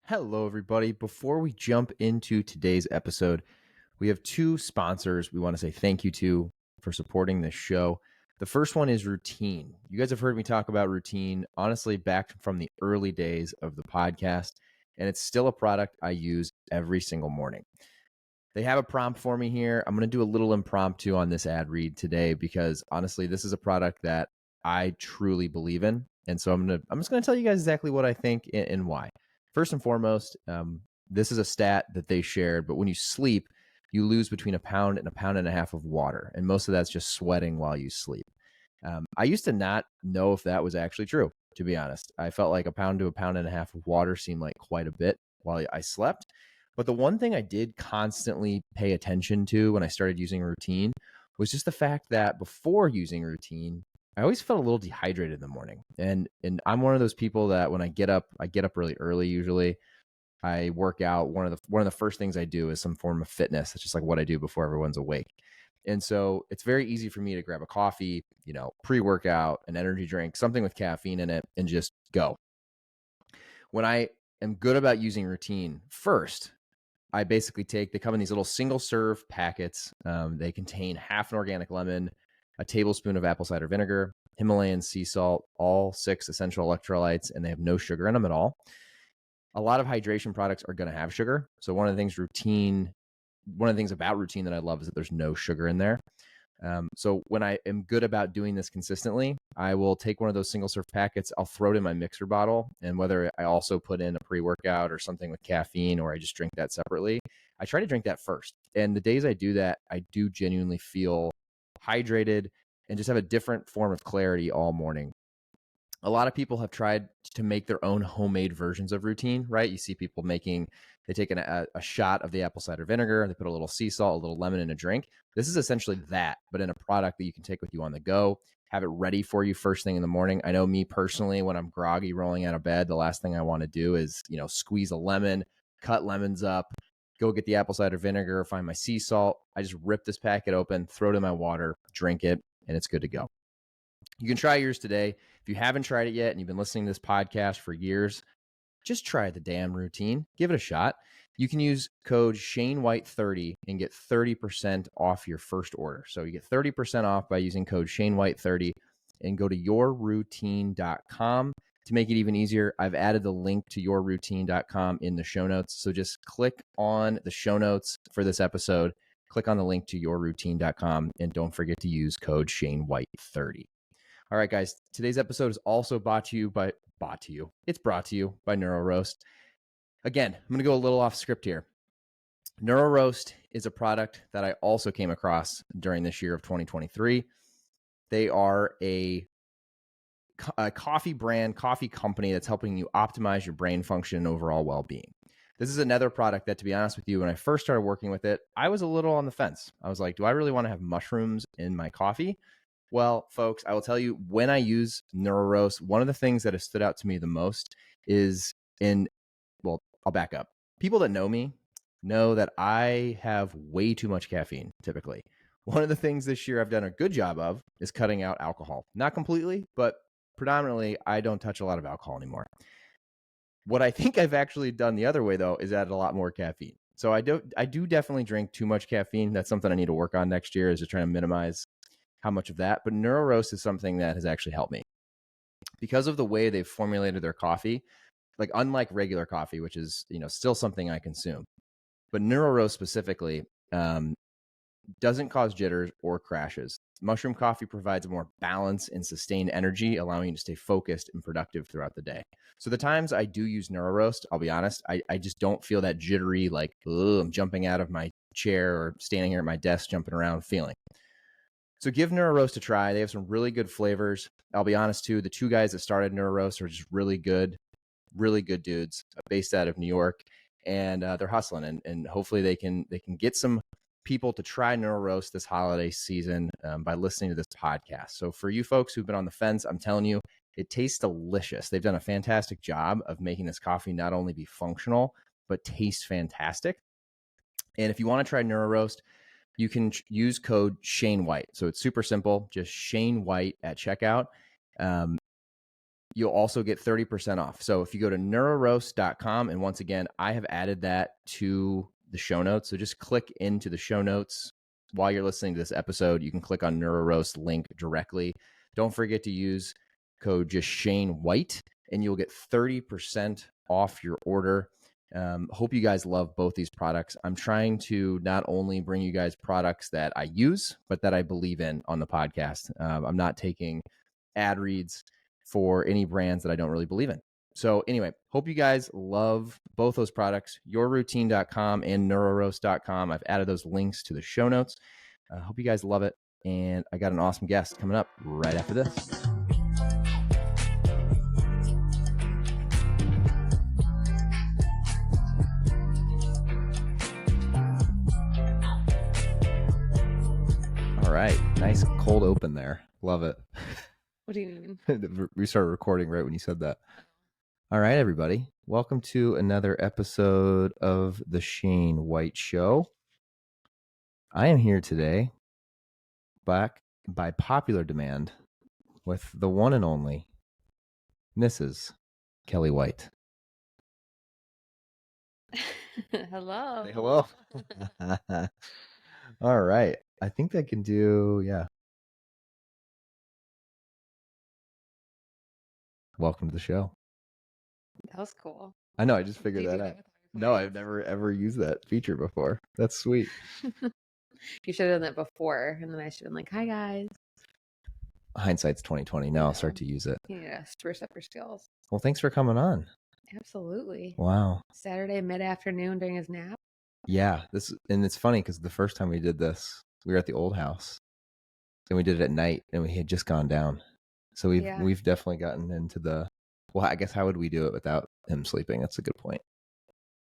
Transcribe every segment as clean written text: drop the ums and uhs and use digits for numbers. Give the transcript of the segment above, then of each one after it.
Hello, everybody. Before we jump into today's episode, we have two sponsors we want to say thank you to for supporting this show. The first one is Routine. You guys have heard me talk about Routine, honestly, back from the early days of the podcast, and it's still a product I use every single morning. They have a prompt for me here. I'm going to do a little impromptu on this ad read today because honestly, this is a product that I truly believe in. And so I'm just going to tell you guys exactly what I think and why. First and foremost, this is a stat that they shared, but when you sleep, you lose between a pound and a pound and a half of water. And most of that's just sweating while you sleep. I used to not know if that was actually true, to be honest. I felt like a pound to a pound and a half of water seemed like quite a bit while I slept. But the one thing I did constantly pay attention to when I started using Routine was just the fact that before using Routine, I always felt a little dehydrated in the morning. And I'm one of those people that when I get up really early usually. I work out. One of the first things I do is some form of fitness. It's just like what I do before everyone's awake. And so it's very easy for me to grab a coffee, pre-workout, an energy drink, something with caffeine in it, and just go. When I am good about using Routine, first, I basically they come in these little single serve packets. They contain half an organic lemon, a tablespoon of apple cider vinegar, Himalayan sea salt, all 6 essential electrolytes, and they have no sugar in them at all. A lot of hydration products are going to have sugar. So one of the things about Routine that I love is that there's no sugar in there. So when I am good about doing this consistently, I will take one of those single serve packets, I'll throw it in my mixer bottle, and whether I also put in a pre-workout or something with caffeine or I just drink that separately, I try to drink that first. And the days I do that, I do genuinely feel hydrated and just have a different form of clarity all morning. A lot of people have tried to make their own homemade versions of Routine, right? You see people they take a shot of the apple cider vinegar, they put a little sea salt, a little lemon in a drink. This is essentially that, but in a product that you can take with you on the go, have it ready for you first thing in the morning. I know me personally, when I'm groggy rolling out of bed, the last thing I want to do is, squeeze a lemon, cut lemons up, go get the apple cider vinegar, find my sea salt. I just rip this packet open, throw it in my water, drink it, and it's good to go. You can try yours today. If you haven't tried it yet and you've been listening to this podcast for years, just try the damn Routine. Give it a shot. You can use code ShaneWhite30 and get 30% off your first order. So you get 30% off by using code ShaneWhite30 and go to yourroutine.com. To make it even easier, I've added the link to yourroutine.com in the show notes. So just click on the show notes for this episode, click on the link to yourroutine.com, and don't forget to use code ShaneWhite30. All right, guys, today's episode is also brought to you by Neuro Roast. Again, I'm going to go a little off script here. Neuro Roast is a product that I also came across during this year of 2023. They are a coffee company that's helping you optimize your brain function and overall well-being. This is another product that, to be honest with you, when I first started working with it, I was a little on the fence. I was like, do I really want to have mushrooms in my coffee? Well, folks, I will tell you, when I use Neuro Roast, one of the things that has stood out to me the most is I'll back up. People that know me know that I have way too much caffeine, typically. One of the things this year I've done a good job of is cutting out alcohol. Not completely, but predominantly, I don't touch a lot of alcohol anymore. What I think I've actually done the other way, though, is add a lot more caffeine. So I do definitely drink too much caffeine. That's something I need to work on next year, is just trying to minimize how much of that. But Neuro Roast is something that has actually helped me because of the way they've formulated their coffee. Like, unlike regular coffee, which is, still something I consume, but Neuro Roast specifically doesn't cause jitters or crashes. Mushroom coffee provides a more balanced and sustained energy, allowing you to stay focused and productive throughout the day. So the times I do use Neuro Roast, I'll be honest, I just don't feel that jittery, like, I'm jumping out of my chair or standing here at my desk jumping around feeling. So give Neuro Roast a try. They have some really good flavors. I'll be honest too, the two guys that started Neuro Roast are just really good dudes based out of New York, and they're hustling, and hopefully they can get some people to try Neuro Roast this holiday season by listening to this podcast. So for you folks who've been on the fence, I'm telling you, it tastes delicious. They've done a fantastic job of making this coffee not only be functional, but taste fantastic. And if you want to try Neuro Roast, you can use code ShaneWhite. So it's super simple, just ShaneWhite at checkout. you'll also get 30% off. So if you go to neuroroast.com, and once again, I have added that to the show notes. So just click into the show notes while you're listening to this episode. You can click on NeuroRoast link directly. Don't forget to use code just Shane White, and you'll get 30% off your order. Hope you guys love both these products. I'm trying to not only bring you guys products that I use, but that I believe in on the podcast. I'm not taking ad reads for any brands that I don't really believe in. So anyway, hope you guys love both those products, yourroutine.com and neuroroast.com. I've added those links to the show notes. I hope you guys love it. And I got an awesome guest coming up right after this. All right. Nice cold open there. Love it. What do you mean? We started recording right when you said that. All right, everybody. Welcome to another episode of the Shane White Show. I am here today, back by popular demand, with the one and only Mrs. Kelley White. Hello. Say hello. All right. I think I can do, yeah. Welcome to the show. That was cool. I know, I just figured Do you that do out. with No, all I've never ever used that feature before. That's sweet. your voice? You should have done that before, and then I should have been like, "Hi guys." Hindsight's 2020. Now I'll start to use it. Yeah, spruce up your skills. Well, thanks for coming on. Absolutely. Wow. Saturday mid-afternoon during his nap. Yeah, and it's funny because the first time we did this, we were at the old house, and we did it at night, and we had just gone down. So we've definitely gotten into the. Well, I guess how would we do it without him sleeping? That's a good point.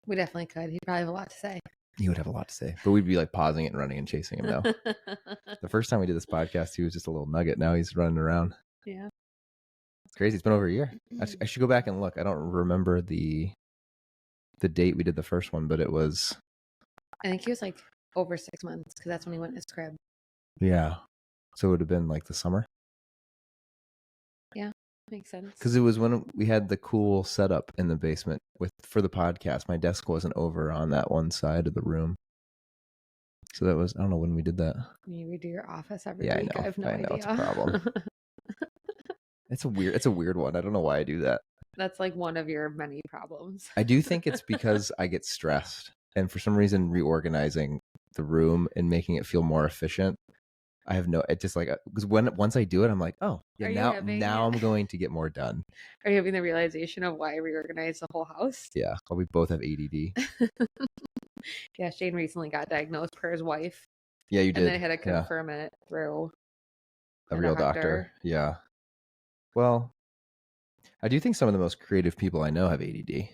We definitely could. He'd probably have a lot to say. He would have a lot to say, but we'd be like pausing it and running and chasing him now. The first time we did this podcast, he was just a little nugget. Now he's running around. Yeah. It's crazy. It's been over a year. I should go back and look. I don't remember the date we did the first one, but it was. I think he was like over 6 months because that's when he went in his crib. Yeah. So it would have been like the summer. Yeah, makes sense. Because it was when we had the cool setup in the basement for the podcast. My desk wasn't over on that one side of the room. So that was, I don't know when we did that. You redo your office every Yeah, week. I know. I have no idea. It's a problem. It's a weird one. I don't know why I do that. That's like one of your many problems. I do think it's because I get stressed. And for some reason, reorganizing the room and making it feel more efficient. I have no, it just like, because once I do it, I'm like, oh, yeah, now I'm going to get more done. Are you having the realization of why I reorganized the whole house? Yeah. Well, we both have ADD. Yeah, Shane recently got diagnosed per his wife. Yeah, you did. And then I had to confirm it through a real doctor. Yeah. Well, I do think some of the most creative people I know have ADD.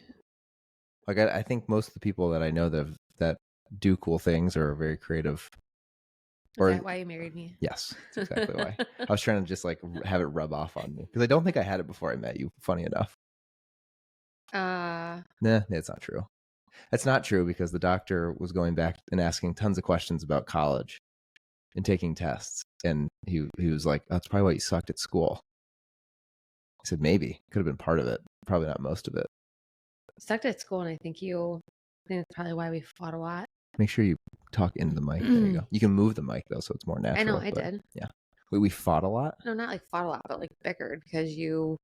Like I think most of the people that I know that do cool things are very creative. Is that why you married me? Yes, that's exactly why. I was trying to just like have it rub off on me because I don't think I had it before I met you. Funny enough. Nah, it's not true. That's not true because the doctor was going back and asking tons of questions about college and taking tests, and he was like, "That's probably why you sucked at school." I said, "Maybe could have been part of it, probably not most of it." Sucked at school, and I think that's probably why we fought a lot. Make sure you talk into the mic. There you go. You can move the mic though, so it's more natural. I know, I did. Yeah. We fought a lot? No, not like fought a lot, but like bickered because you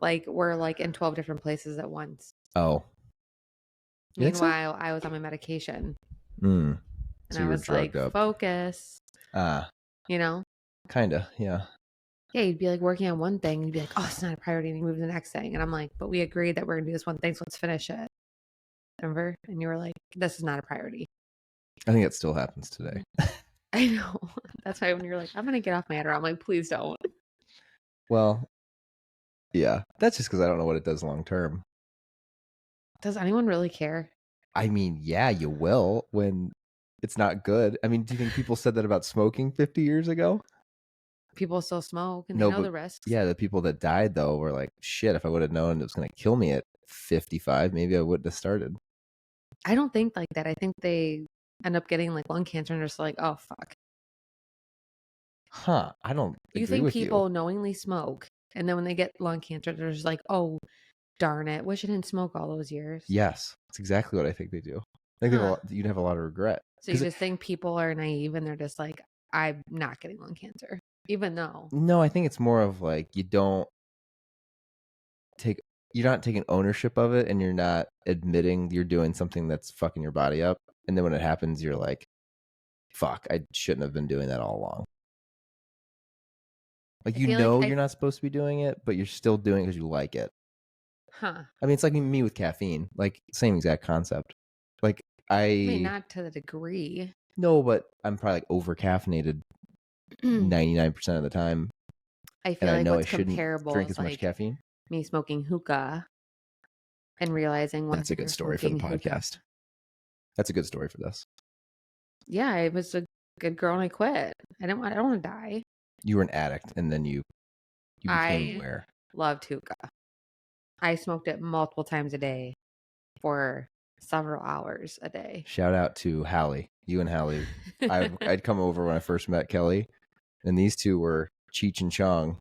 like were like in 12 different places at once. Oh. Meanwhile, I was on my medication. And I was like, focus. You know? Kinda, yeah. Yeah, you'd be like working on one thing, and you'd be like, oh, it's not a priority, and you move to the next thing. And I'm like, but we agreed that we're gonna do this one thing, so let's finish it. Remember? And you were like, this is not a priority. I think it still happens today. I know. That's why when you're like, I'm going to get off my Adderall, I'm like, please don't. Well, yeah. That's just because I don't know what it does long term. Does anyone really care? I mean, yeah, you will when it's not good. I mean, do you think people said that about smoking 50 years ago? People still smoke and they know the risks. Yeah, the people that died, though, were like, shit, if I would have known it was going to kill me at 55, maybe I wouldn't have started. I don't think like that. I think they end up getting like lung cancer and just like, oh, fuck. Huh. I don't You think people knowingly smoke And then when they get lung cancer, they're just like, oh, darn it. Wish I didn't smoke all those years. Yes, that's exactly what I think they do. I think you'd have a lot of regret. So you just think people are naive and they're just like, I'm not getting lung cancer, even though. No, I think it's more of like you're not taking ownership of it, and you're not admitting you're doing something that's fucking your body up. And then when it happens, you're like, fuck, I shouldn't have been doing that all along. Like, you're not supposed to be doing it, but you're still doing it because you like it. Huh. I mean, it's like me with caffeine, like same exact concept. Like I mean, not to the degree. No, but I'm probably like over caffeinated 99% of the time. I feel like what's comparable drink is as much caffeine. Me smoking hookah and realizing that's a good story for the podcast. That's a good story for this. Yeah, I was a good girl and I quit. I don't want to die. You were an addict and then you became aware. Loved hookah. I smoked it multiple times a day for several hours a day. Shout out to Hallie. You and Hallie. I'd come over when I first met Kelley, and these two were Cheech and Chong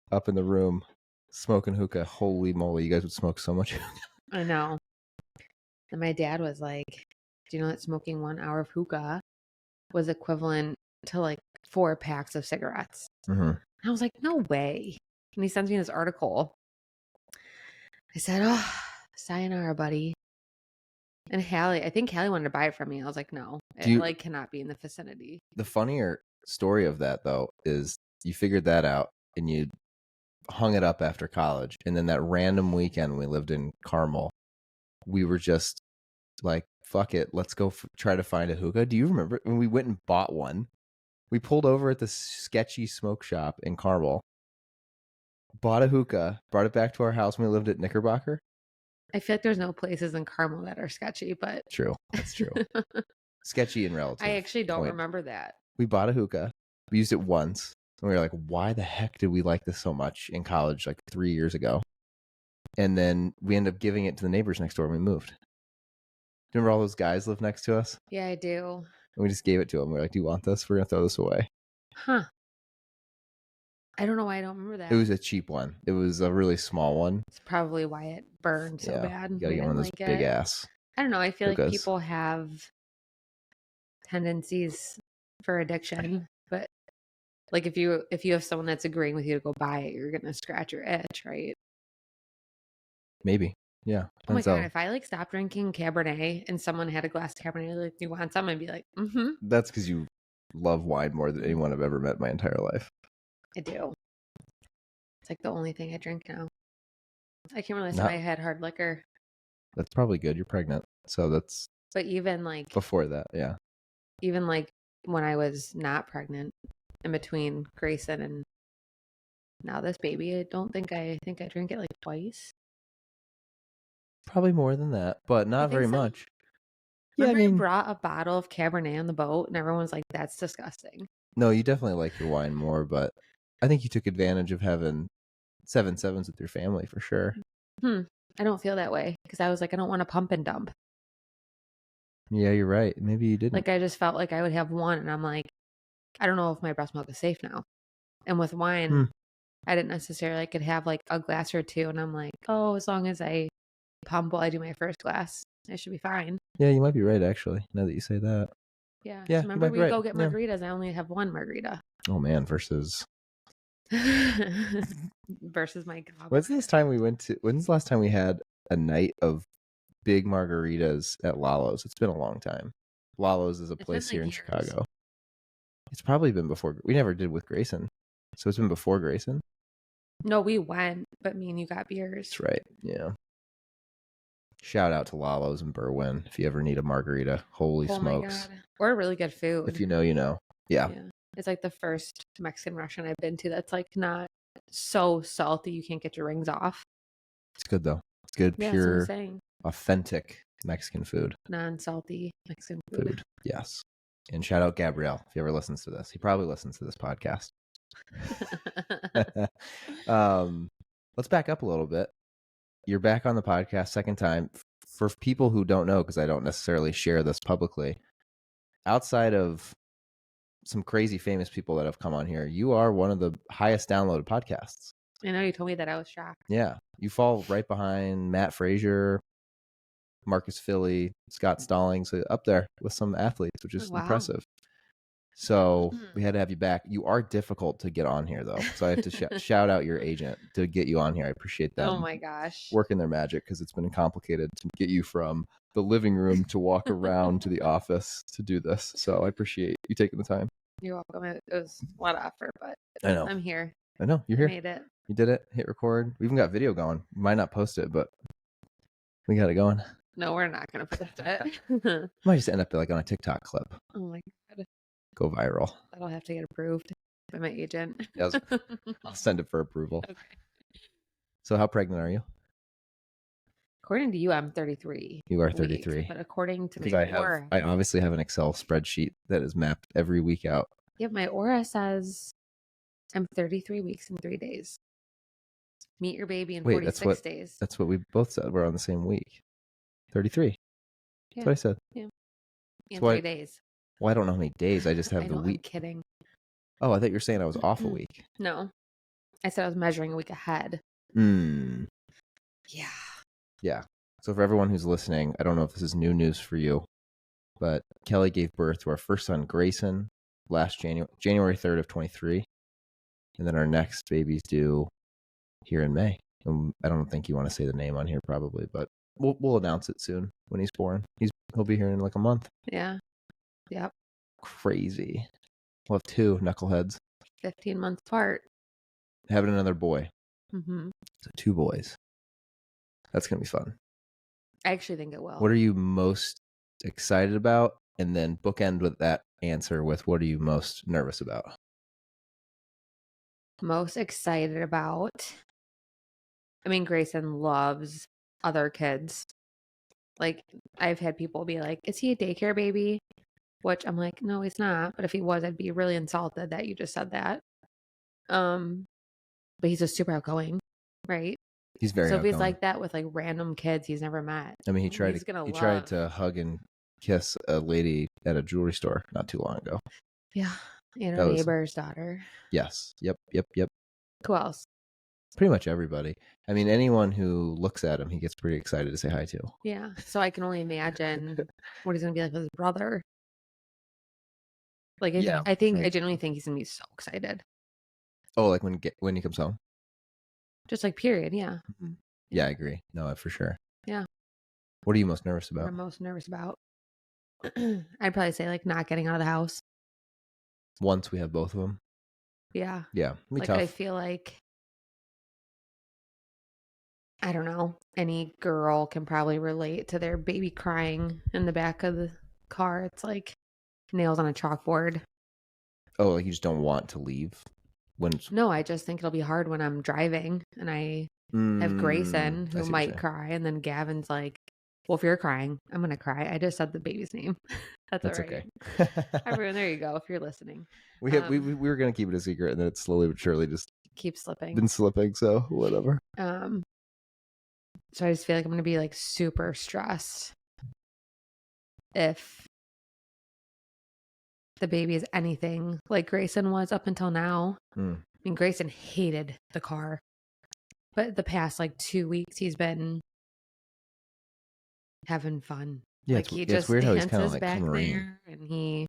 up in the room smoking hookah. Holy moly, you guys would smoke so much hookah. I know. And my dad was like, do you know that smoking 1 hour of hookah was equivalent to like 4 packs of cigarettes? Mm-hmm. And I was like, no way. And he sends me this article. I said, oh, sayonara, buddy. And I think Hallie wanted to buy it from me. I was like, no, it cannot be in the vicinity. The funnier story of that, though, is you figured that out and you hung it up after college. And then that random weekend we lived in Carmel, we were just like, fuck it, let's go try to find a hookah. Do you remember when we went and bought one? We pulled over at the sketchy smoke shop in Carmel, bought a hookah, brought it back to our house when we lived at Knickerbocker. I feel like there's no places in Carmel that are sketchy, but true. That's true. Sketchy in relative. I actually don't remember that. We bought a hookah. We used it once. And we were like, why the heck did we like this so much in college, like 3 years ago? And then we ended up giving it to the neighbors next door when we moved. Remember all those guys lived next to us? Yeah, I do. And we just gave it to them. We were like, do you want this? We're going to throw this away. Huh. I don't know why I don't remember that. It was a cheap one. It was a really small one. It's probably why it burned so bad. You gotta get one of those big ass. I don't know. I feel like people have tendencies for addiction, but like if you have someone that's agreeing with you to go buy it, you're gonna scratch your itch, right? Maybe. Yeah. Oh my God, if I like stopped drinking Cabernet and someone had a glass of Cabernet, like, you want some? I'd be like, mm-hmm. That's because you love wine more than anyone I've ever met in my entire life. I do. It's like the only thing I drink now. I can't really say I had hard liquor. That's probably good. You're pregnant. So that's... But even like... Before that, yeah. Even like when I was not pregnant, in between Grayson and now this baby, I think I drank it like twice. Probably more than that, but not very much. Remember, I brought a bottle of Cabernet on the boat and everyone was like, that's disgusting. No, you definitely like your wine more, but I think you took advantage of having 7-7s with your family for sure. I don't feel that way because I was like, I don't want to pump and dump. Yeah, you're right. Maybe you didn't. Like, I just felt like I would have one and I'm like, I don't know if my breast milk is safe now. And with wine, I didn't necessarily, I could have like a glass or two and I'm like, oh, as long as I pump while I do my first glass, I should be fine. Yeah, you might be right, actually, now that you say that. Yeah. So remember we go get margaritas. I only have one margarita. Oh, man, versus my When's the last time we had a night of big margaritas at Lalo's? It's been a long time. Lalo's is a place here in Chicago. It's probably been before. We never did with Grayson. So it's been before Grayson? No, we went, but me and you got beers. That's right. Yeah. Shout out to Lalo's in Berwyn if you ever need a margarita. Holy smokes. My God. Or really good food. If you know, you know. Yeah. It's like the first Mexican restaurant I've been to that's like not so salty you can't get your rings off. It's good though. It's good, pure, that's what I'm saying. Authentic Mexican food. Non-salty Mexican food. Yes. And shout out Gabrielle if he ever listens to this. He probably listens to this podcast. Let's back up a little bit. You're back on the podcast second time. For people who don't know, because I don't necessarily share this publicly, outside of some crazy famous people that have come on here, you are one of the highest downloaded podcasts. I know you told me that. I was shocked. Yeah. You fall right behind Matt Frazier, Marcus Philly, Scott Stallings, up there with some athletes, which is Wow. impressive. So we had to have you back. You are difficult to get on here, though. So I have to shout out your agent to get you on here. I appreciate them. Oh my gosh. Working their magic, because it's been complicated to get you from the living room to walk around to the office to do this. So I appreciate you taking the time. You're welcome. It was a lot of effort, but I know. I'm here. I know. You're here. Made it. You did it. Hit record. We even got video going. We might not post it, but we got it going. No, we're not going to post it. Might just end up like on a TikTok clip. Oh my God. Go viral. That'll have to get approved by my agent. Yes. I'll send it for approval. Okay. So how pregnant are you? According to you, I'm 33. You are 33. Weeks, but according to because my I obviously have an Excel spreadsheet that is mapped every week out. Yeah, my aura says I'm 33 weeks and 3 days. Meet your baby in 46 days. That's what we both said. We're on the same week. 33. That's what I said. Yeah. In So 3 days. Well, I don't know how many days. I just have the week. I'm kidding. Oh, I thought you were saying I was off a week. No. I said I was measuring a week ahead. Yeah. Yeah. So for everyone who's listening, I don't know if this is new news for you, but Kelley gave birth to our first son, Grayson, last January 3rd of 23. And then our next baby's due here in May. And I don't think you want to say the name on here probably, but we'll announce it soon when he's born. He'll be here in like a month. Yeah. Yep. Crazy. We'll have 2 knuckleheads. 15 months apart. Having another boy. Mm-hmm. So 2 boys. That's going to be fun. I actually think it will. What are you most excited about? And then bookend with that answer with what are you most nervous about? Most excited about? I mean, Grayson loves other kids. Like, I've had people be like, is he a daycare baby? Which I'm like, no, he's not. But if he was, I'd be really insulted that you just said that. But he's just super outgoing, right? He's very outgoing. So if he's like that with like random kids he's never met. I mean, he tried to hug and kiss a lady at a jewelry store not too long ago. Yeah. And her neighbor's daughter. Yes. Yep. Who else? Pretty much everybody. I mean, anyone who looks at him, he gets pretty excited to say hi to. Yeah. So I can only imagine what he's going to be like with his brother. Like, I genuinely think he's going to be so excited. Oh, like when he comes home? Just like period. Yeah. Mm-hmm. Yeah, I agree. No, for sure. Yeah. What are you most nervous about? What I'm most nervous about? I'd probably say like not getting out of the house. Once we have both of them? Yeah. Yeah. Like tough. I feel like, I don't know, any girl can probably relate to their baby crying in the back of the car. It's like nails on a chalkboard. Oh, like you just don't want to leave? No, I just think it'll be hard when I'm driving and I have Grayson who might cry, and then Gavin's like, well, if you're crying, I'm going to cry. I just said the baby's name. That's all right. Okay. Everyone, there you go, if you're listening. We were going to keep it a secret, and then it slowly but surely just keeps slipping. Been slipping, so whatever. So I just feel like I'm going to be like super stressed if the baby is anything like Grayson was up until now. I mean, Grayson hated the car, but the past like 2 weeks he's been having fun. Yeah, like he just weird how he's kind of like back there, and he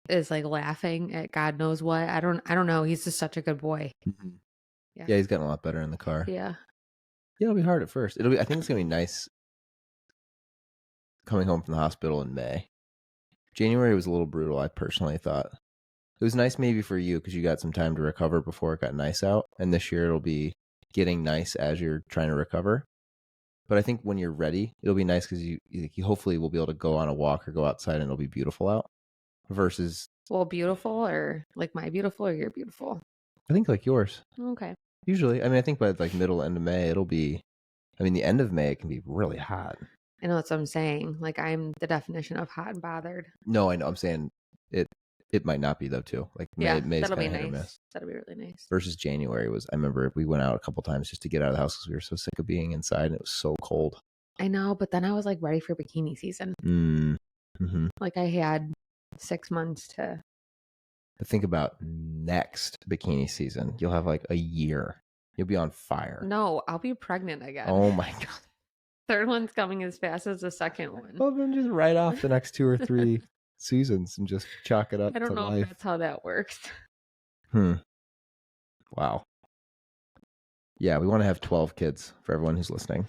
is like laughing at God knows what. I don't know. He's just such a good boy. Mm-hmm. Yeah, he's gotten a lot better in the car. Yeah, it'll be hard at first. I think it's gonna be nice coming home from the hospital in May. January was a little brutal, I personally thought. It was nice maybe for you because you got some time to recover before it got nice out. And this year it'll be getting nice as you're trying to recover. But I think when you're ready, it'll be nice because you hopefully will be able to go on a walk or go outside and it'll be beautiful out. Versus... Well, beautiful or like my beautiful or your beautiful? I think like yours. Okay. Usually. I mean, I think by like middle, end of May, it'll be... I mean, the end of May, it can be really hot. I know that's what I'm saying. Like, I'm the definition of hot and bothered. No, I know. I'm saying it might not be, though, too. Like, May's that'll kind be of hit or nice. miss. That'll be really nice. Versus January was... I remember we went out a couple times just to get out of the house because we were so sick of being inside and it was so cold. I know, but then I was, like, ready for bikini season. Mm-hmm. Like, I had 6 months to But think about next bikini season. You'll have like a year. You'll be on fire. No, I'll be pregnant again. Oh my God. Third one's coming as fast as the second one. Well, then just write off the next 2 or 3 seasons and just chalk it up I don't to know life. if that's how that works. Wow. Yeah, we want to have 12 kids for everyone who's listening.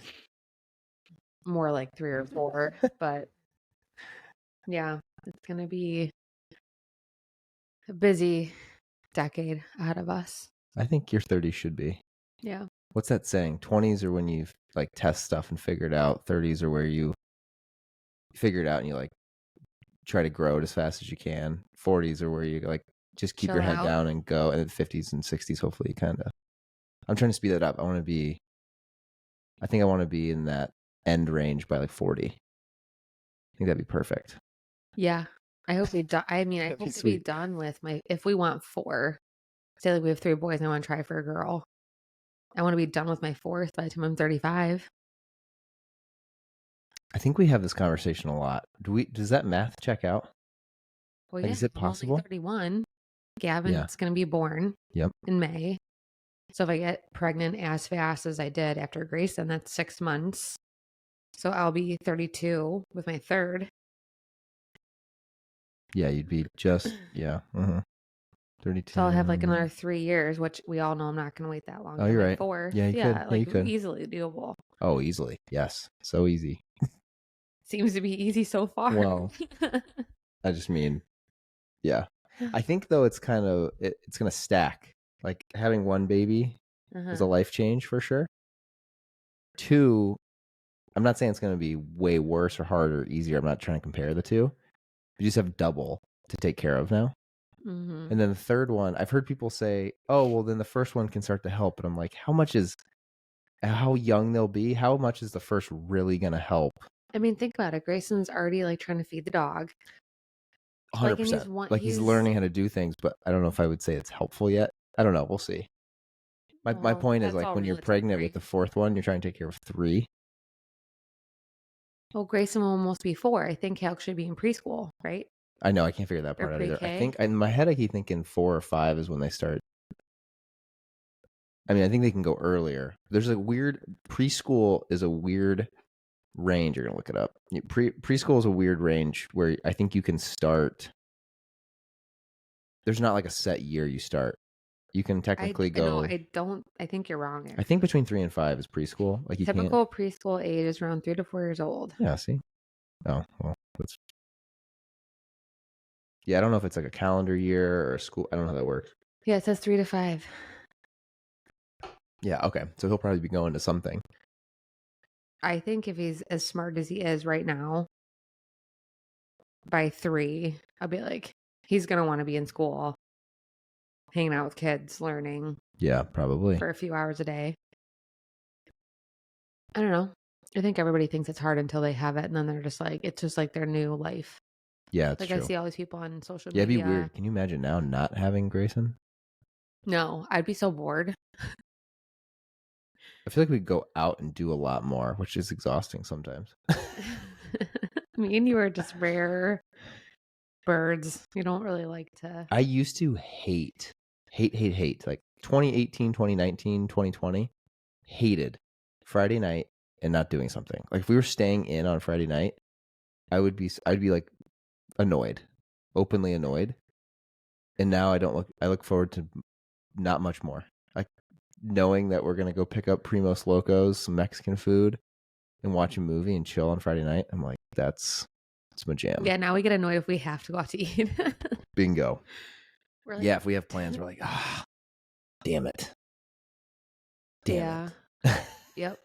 More like 3 or 4, but yeah, it's going to be a busy decade ahead of us. I think your 30s should be. Yeah. What's that saying? 20s are when you like test stuff and figure it out. 30s are where you figure it out and you like try to grow it as fast as you can. 40s are where you like just keep Chill your head out. down and go. And then 50s and 60s, hopefully, kind of. I'm trying to speed that up. I want to be in that end range by like 40. I think that'd be perfect. Yeah. I hope we do, I mean, I That'd be hope to be sweet. done with if we want 4, say like we have 3 boys and I want to try for a girl. I want to be done with my 4th by the time I'm 35. I think we have this conversation a lot. Does that math check out? Well, Like, yeah, is it I'm only possible? 31. Gavin's going to be born Yep. in May. So if I get pregnant as fast as I did after Grayson, that's 6 months. So I'll be 32 with my 3rd. Yeah, you'd be just 32. So I'll have like another 3 years, which we all know I'm not going to wait that long. Oh, you're My right. 4th. Yeah, you could. Yeah, like you could. easily doable. Oh, easily. Yes. So easy. Seems to be easy so far. Well, I just mean, yeah. I think though it's kind of it's gonna stack. Like having one baby is a life change for sure. 2, I'm not saying it's gonna be way worse or harder or easier. I'm not trying to compare the 2. You just have double to take care of now. Mm-hmm. And then the 3rd one, I've heard people say, "Oh, well, then the first one can start to help." But I'm like, how young they'll be? How much is the first really gonna help? I mean, think about it. Grayson's already like trying to feed the dog. 100%. Like he's learning how to do things, but I don't know if I would say it's helpful yet. I don't know. We'll see. My point is like when you're pregnant with the 4th one, you're trying to take care of 3. Well, Grayson will almost be 4. I think Calc should be in preschool, right? I know I can't figure that Or part out either. I pre-K? think in my head I keep thinking 4 or 5 is when they start. I mean, I think they can go earlier. There's a weird preschool is a weird range. You're gonna look it up. Preschool is a weird range where I think you can start. There's not like a set year you start. You can technically go. I think you're wrong. I think between 3 and 5 is preschool. Like you Typical preschool age is around 3 to 4 years old. Yeah. See. Oh well, that's. Yeah, I don't know if it's like a calendar year or a school. I don't know how that works. Yeah, it says 3 to 5. Yeah. Okay. So he'll probably be going to something. I think if he's as smart as he is right now, by 3, I'll be like, he's going to want to be in school, hanging out with kids, learning. Yeah, probably. For a few hours a day. I don't know. I think everybody thinks it's hard until they have it, and then they're just like, it's just like their new life. Yeah, it's like true. I see all these people on social media. media. Yeah, it'd be weird. Can you imagine now not having Grayson? No, I'd be so bored. I feel like we'd go out and do a lot more, which is exhausting sometimes. Me and you are just rare birds. You don't really like to. I used to hate. Like 2018, 2019, 2020, hated Friday night and not doing something. Like if we were staying in on Friday night, I'd be like annoyed, openly annoyed. And now I look forward to not much more. Like knowing that we're going to go pick up Primos Locos, some Mexican food, and watch a movie and chill on Friday night. I'm like, that's my jam. Yeah, now we get annoyed if we have to go out to eat. Bingo. Like, yeah, if we have plans, we're like, damn it. Damn it. Yep.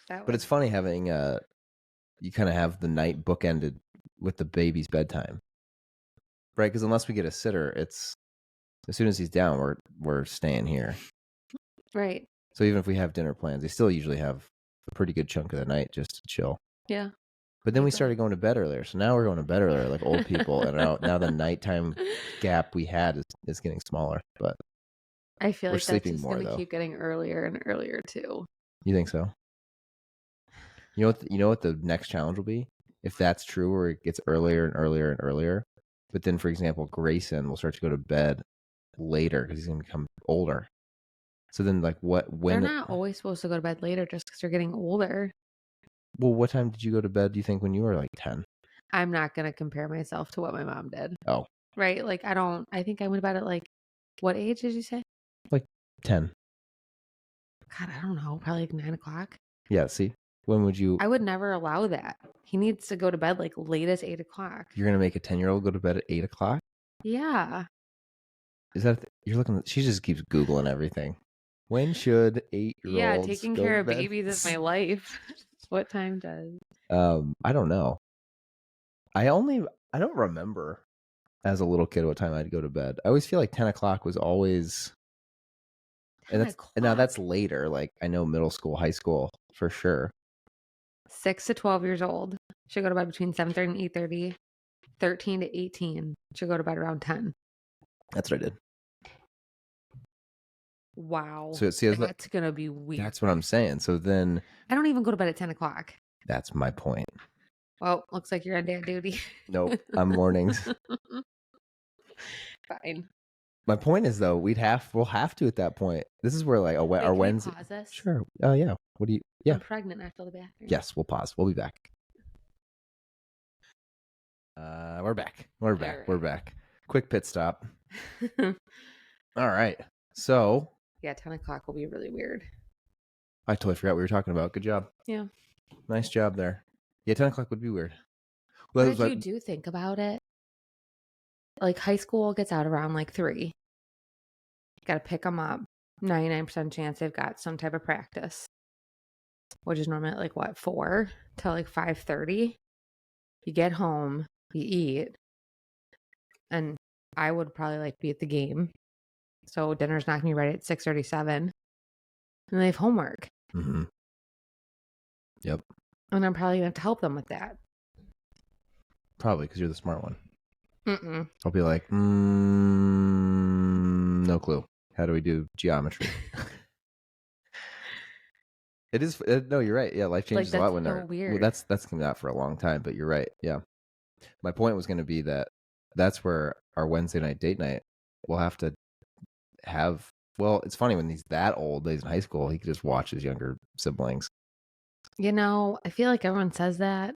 But it's funny having you kind of have the night bookended with the baby's bedtime. Right? Because unless we get a sitter, it's as soon as he's down, we're staying here. Right. So even if we have dinner plans, they still usually have a pretty good chunk of the night just to chill. Yeah. But then we started going to bed earlier. So now we're going to bed earlier like old people. And now the nighttime gap we had is getting smaller. But I feel like that's just going to keep getting earlier and earlier too. You think so? You know what the next challenge will be? If that's true, where it gets earlier and earlier and earlier, But then, for example, Grayson will start to go to bed later because he's going to become older. So then, like, when? They're not always supposed to go to bed later just because they're getting older. Well, what time did you go to bed, do you think, when you were like 10? I'm not going to compare myself to what my mom did. Oh. Right? Like, I think I went to bed at like, what age did you say? Like 10. God, I don't know. Probably like 9 o'clock. Yeah, see? When would you? I would never allow that. He needs to go to bed like late as 8 o'clock. You're going to make a 10-year-old go to bed at 8 o'clock? Yeah. Is that, you're looking, she just keeps Googling everything. When should 8-year-olds Yeah, taking go care to of bed? babies is my life. What time does? I don't know. I don't remember as a little kid what time I'd go to bed. I always feel like 10 o'clock was always, 10 and now o'clock. that's later. Like, I know middle school, high school for sure. 6 to 12 years old should go to bed between 7:30 and 8:30. 13 to 18 should go to bed around 10. That's what I did. Wow. So see, that's going to be weird. That's what I'm saying. So then I don't even go to bed at 10 o'clock. that's my point. Well, looks like you're on dad duty. Nope, I'm mornings. Fine. My point is, though, we'll have to at that point. This is where, like, our Wait, Wednesday. pause this? Sure. Oh yeah. What do you? Yeah. I'm pregnant. I have to go to the bathroom. Yes, we'll pause. We'll be back. We're back. We're back. Right. We're back. Quick pit stop. All right. So. Yeah, 10 o'clock will be really weird. I totally forgot what we were talking about. Good job. Yeah. Nice job there. Yeah, 10 o'clock would be weird. Well, what did you do think about it? Like, high school gets out around like 3. You got to pick them up. 99% chance they've got some type of practice, which is normally at like what, 4 till like 5:30. You get home, you eat, and I would probably like be at the game. So dinner's not gonna be ready at 6:37, and they have homework. Mm-hmm. Yep. And I'm probably gonna have to help them with that. Probably because you're the smart one. Mm-mm. I'll be like, no clue. How do we do geometry? It is. No, you're right. Yeah, life changes a lot when they're weird. Well, that's coming out for a long time, but you're right. Yeah. My point was going to be that's where our Wednesday night date night we'll have to have. Well, it's funny when he's that old, he's in high school, he could just watch his younger siblings. You know, I feel like everyone says that.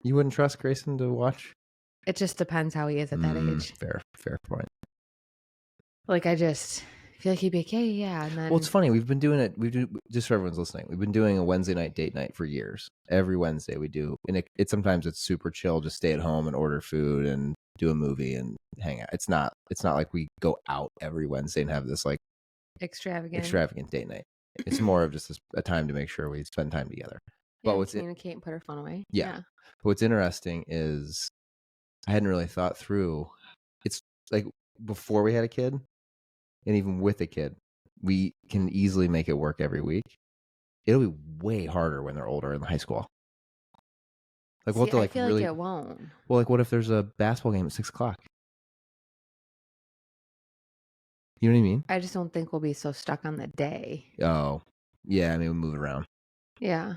You wouldn't trust Grayson to watch? It just depends how he is at that age. Fair point. Like, I just feel like he'd be like, yeah. And then, well, it's funny. We've been doing it. Just for everyone's listening. We've been doing a Wednesday night date night for years. Every Wednesday we do, and it sometimes it's super chill. Just stay at home and order food and do a movie and hang out. It's not like we go out every Wednesday and have this like extravagant date night. It's more of just a time to make sure we spend time together. Yeah, but communicate and put our phone away. Yeah. But what's interesting is I hadn't really thought through. It's like before we had a kid. And even with a kid, we can easily make it work every week. It'll be way harder when they're older in high school. Like, I feel like it won't. Well, like, what if there's a basketball game at 6 o'clock? You know what I mean? I just don't think we'll be so stuck on the day. Oh, yeah. I mean, we'll move it around. Yeah.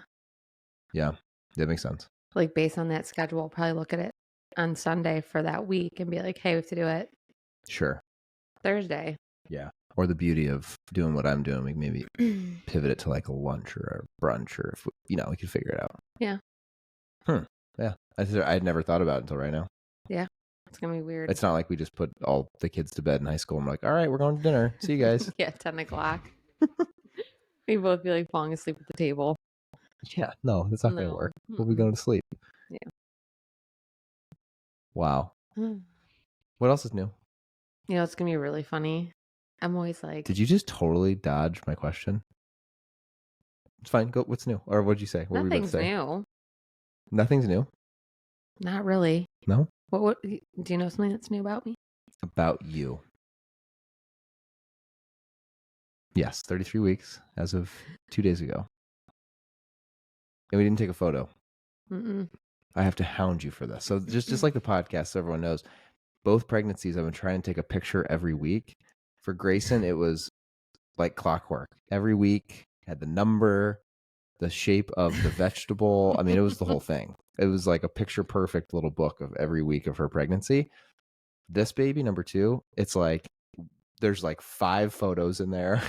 Yeah, that makes sense. Like, based on that schedule, we'll probably look at it on Sunday for that week and be like, hey, we have to do it. Sure. Thursday. Yeah. Or the beauty of doing what I'm doing, we maybe pivot it to like a lunch or a brunch, or if we could figure it out. Yeah. Yeah. I'd never thought about it until right now. Yeah. It's going to be weird. It's not like we just put all the kids to bed in high school and we're like, all right, we're going to dinner. See you guys. Yeah, 10 o'clock. We both be like falling asleep at the table. Yeah. No, that's not going to work. We'll be going to sleep. Yeah. Wow. What else is new? You know, it's going to be really funny. I'm always like... Did you just totally dodge my question? It's fine. Go. What's new? Or what did you say? What Nothing's new. Nothing's new? Not really. No? What? Do you know something that's new about me? About you. Yes, 33 weeks as of 2 days ago. And we didn't take a photo. Mm-mm. I have to hound you for this. So just like the podcast, so everyone knows, both pregnancies I've been trying to take a picture every week. For Grayson, it was like clockwork. Every week had the number, the shape of the vegetable. I mean, it was the whole thing. It was like a picture perfect little book of every week of her pregnancy. This baby, number 2, it's like there's like 5 photos in there.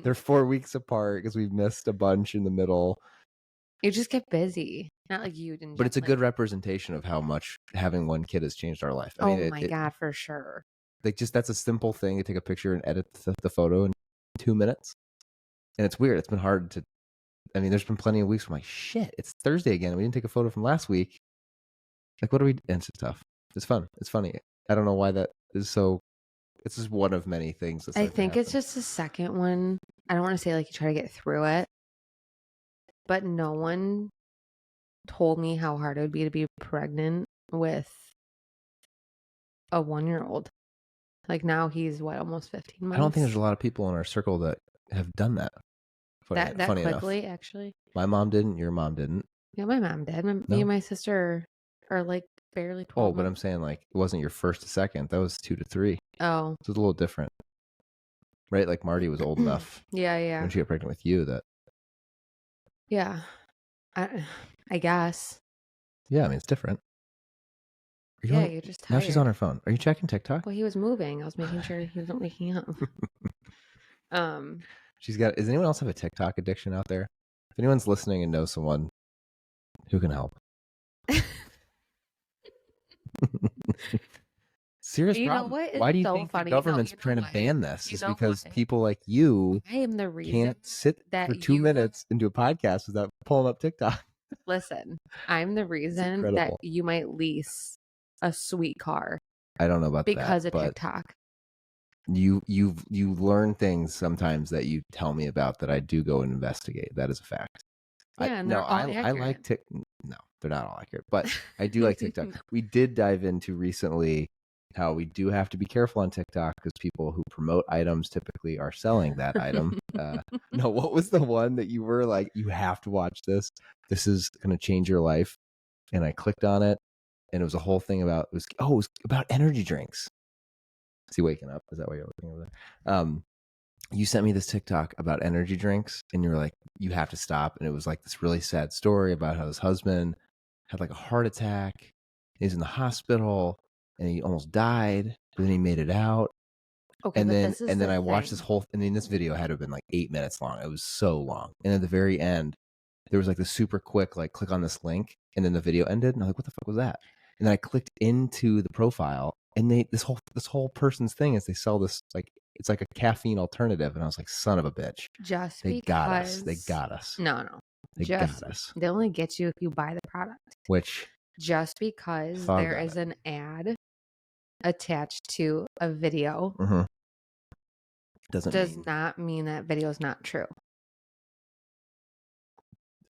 They're 4 weeks apart because we've missed a bunch in the middle. You just get busy. Not like you didn't. But it's a good representation of how much having one kid has changed our life. I mean, my God, for sure. Like, just that's a simple thing. You take a picture and edit the photo in 2 minutes. And it's weird. It's been hard to, I mean, there's been plenty of weeks where I'm like, shit, it's Thursday again. We didn't take a photo from last week. Like, what do we, and it's tough. It's fun. It's funny. I don't know why that is so, it's just one of many things. I think it's just the second one. I don't want to say like you try to get through it, but no one told me how hard it would be to be pregnant with a 1-year-old. Like now he's what, almost 15 months? I don't think there's a lot of people in our circle that have done that. Funny quickly, enough. Actually. My mom didn't. Your mom didn't. Yeah, my mom did. Me and my sister are like barely 12 months. But I'm saying like it wasn't your first to second. That was 2 to 3. Oh. So it's a little different. Right? Like Marty was old enough. Yeah. When she got pregnant with you that. Yeah. I guess. Yeah, I mean, it's different. You're just tired. Now she's on her phone. Are you checking TikTok? Well, he was moving. I was making sure he wasn't waking up. Does anyone else have a TikTok addiction out there? If anyone's listening and knows someone who can help. Serious problem. Know what? Why do you think the government's trying to ban this? It's because people like you I am the reason can't sit for 2 minutes and do a podcast without pulling up TikTok. Listen, I'm the reason that you might lease a sweet car. I don't know about that because of TikTok. You learn things sometimes that you tell me about that I do go and investigate. That is a fact. Yeah, I like TikTok. No, they're not all accurate, but I do like TikTok. We did dive into recently how we do have to be careful on TikTok because people who promote items typically are selling that item. No, what was the one that you were like, you have to watch this? This is going to change your life. And I clicked on it, and it was a whole thing about it was about energy drinks. Is he waking up? Is that why you're looking over there? You sent me this TikTok about energy drinks, and you were like, you have to stop. And it was like this really sad story about how his husband had like a heart attack. He's in the hospital, and he almost died, but then he made it out. Okay, and then I watched this whole. I mean, this video had to have been like 8 minutes long. It was so long, and at the very end, there was like the super quick, like click on this link, and then the video ended, and I'm like, what the fuck was that? And then I clicked into the profile, and this whole person's thing is they sell this like it's like a caffeine alternative, and I was like, son of a bitch. They got us. No. They got us. They only get you if you buy the product. Which just because there is an ad attached to a video does not mean that video is not true.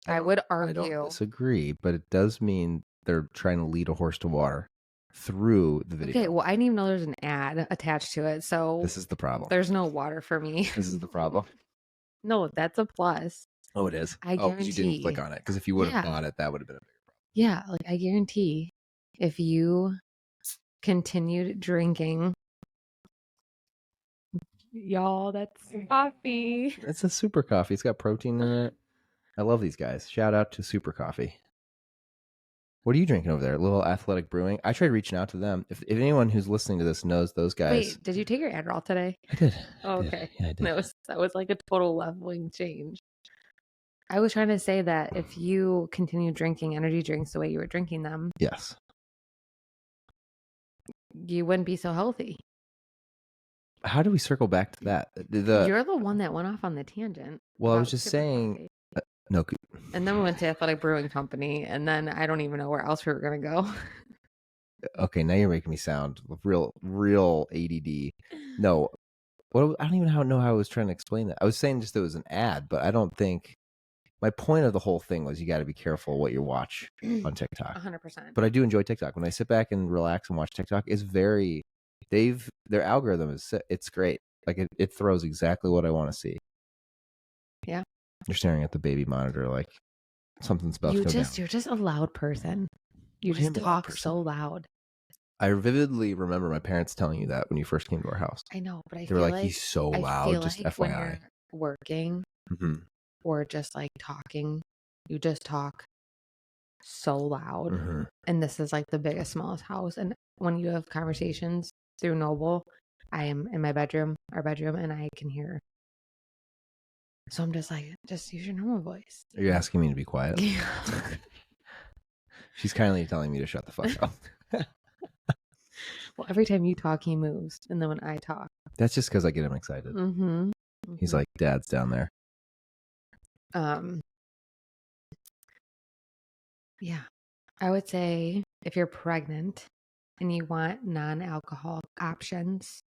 I would argue. I don't disagree, but it does mean they're trying to lead a horse to water through the video. Okay, well, I didn't even know there's an ad attached to it, so this is the problem. There's no water for me. This is the problem. No, that's a plus. Oh, it is. I guarantee. You didn't click on it because if you would have bought it, that would have been a bigger problem. Yeah, like I guarantee, if you continued drinking, y'all, that's coffee. It's a super coffee. It's got protein in it. I love these guys. Shout out to Super Coffee. What are you drinking over there? A little Athletic Brewing. I tried reaching out to them. If anyone who's listening to this knows those guys. Wait, did you take your Adderall today? I did. Oh, okay. Yeah, I did. That was like a total leveling change. I was trying to say that if you continue drinking energy drinks the way you were drinking them, yes, you wouldn't be so healthy. How do we circle back to that? You're the one that went off on the tangent. Well, I was just saying. No. And then we went to Athletic Brewing Company, and then I don't even know where else we were going to go. Okay, now you're making me sound real ADD. No, I don't even know how I was trying to explain that. I was saying just it was an ad, but I don't think my point of the whole thing was you got to be careful what you watch on TikTok. 100%. But I do enjoy TikTok. When I sit back and relax and watch TikTok, it's their algorithm it's great. Like it throws exactly what I want to see. Yeah. You're staring at the baby monitor like something's about to go down. You're just a loud person. You just talk so loud. I vividly remember my parents telling you that when you first came to our house. I know, but they were like, he's so loud, just FYI. When you're working or just like talking, you just talk. so loud. And this is like the biggest, smallest house. And when you have conversations through Noble, I am in my bedroom, our bedroom, and I can hear. So I'm just like, just use your normal voice. Are you asking me to be quiet? Yeah. She's kindly telling me to shut the fuck up. Well, every time you talk, he moves. And then when I talk. That's just because I get him excited. He's like, Dad's down there. Yeah. I would say if you're pregnant and you want non-alcoholic options,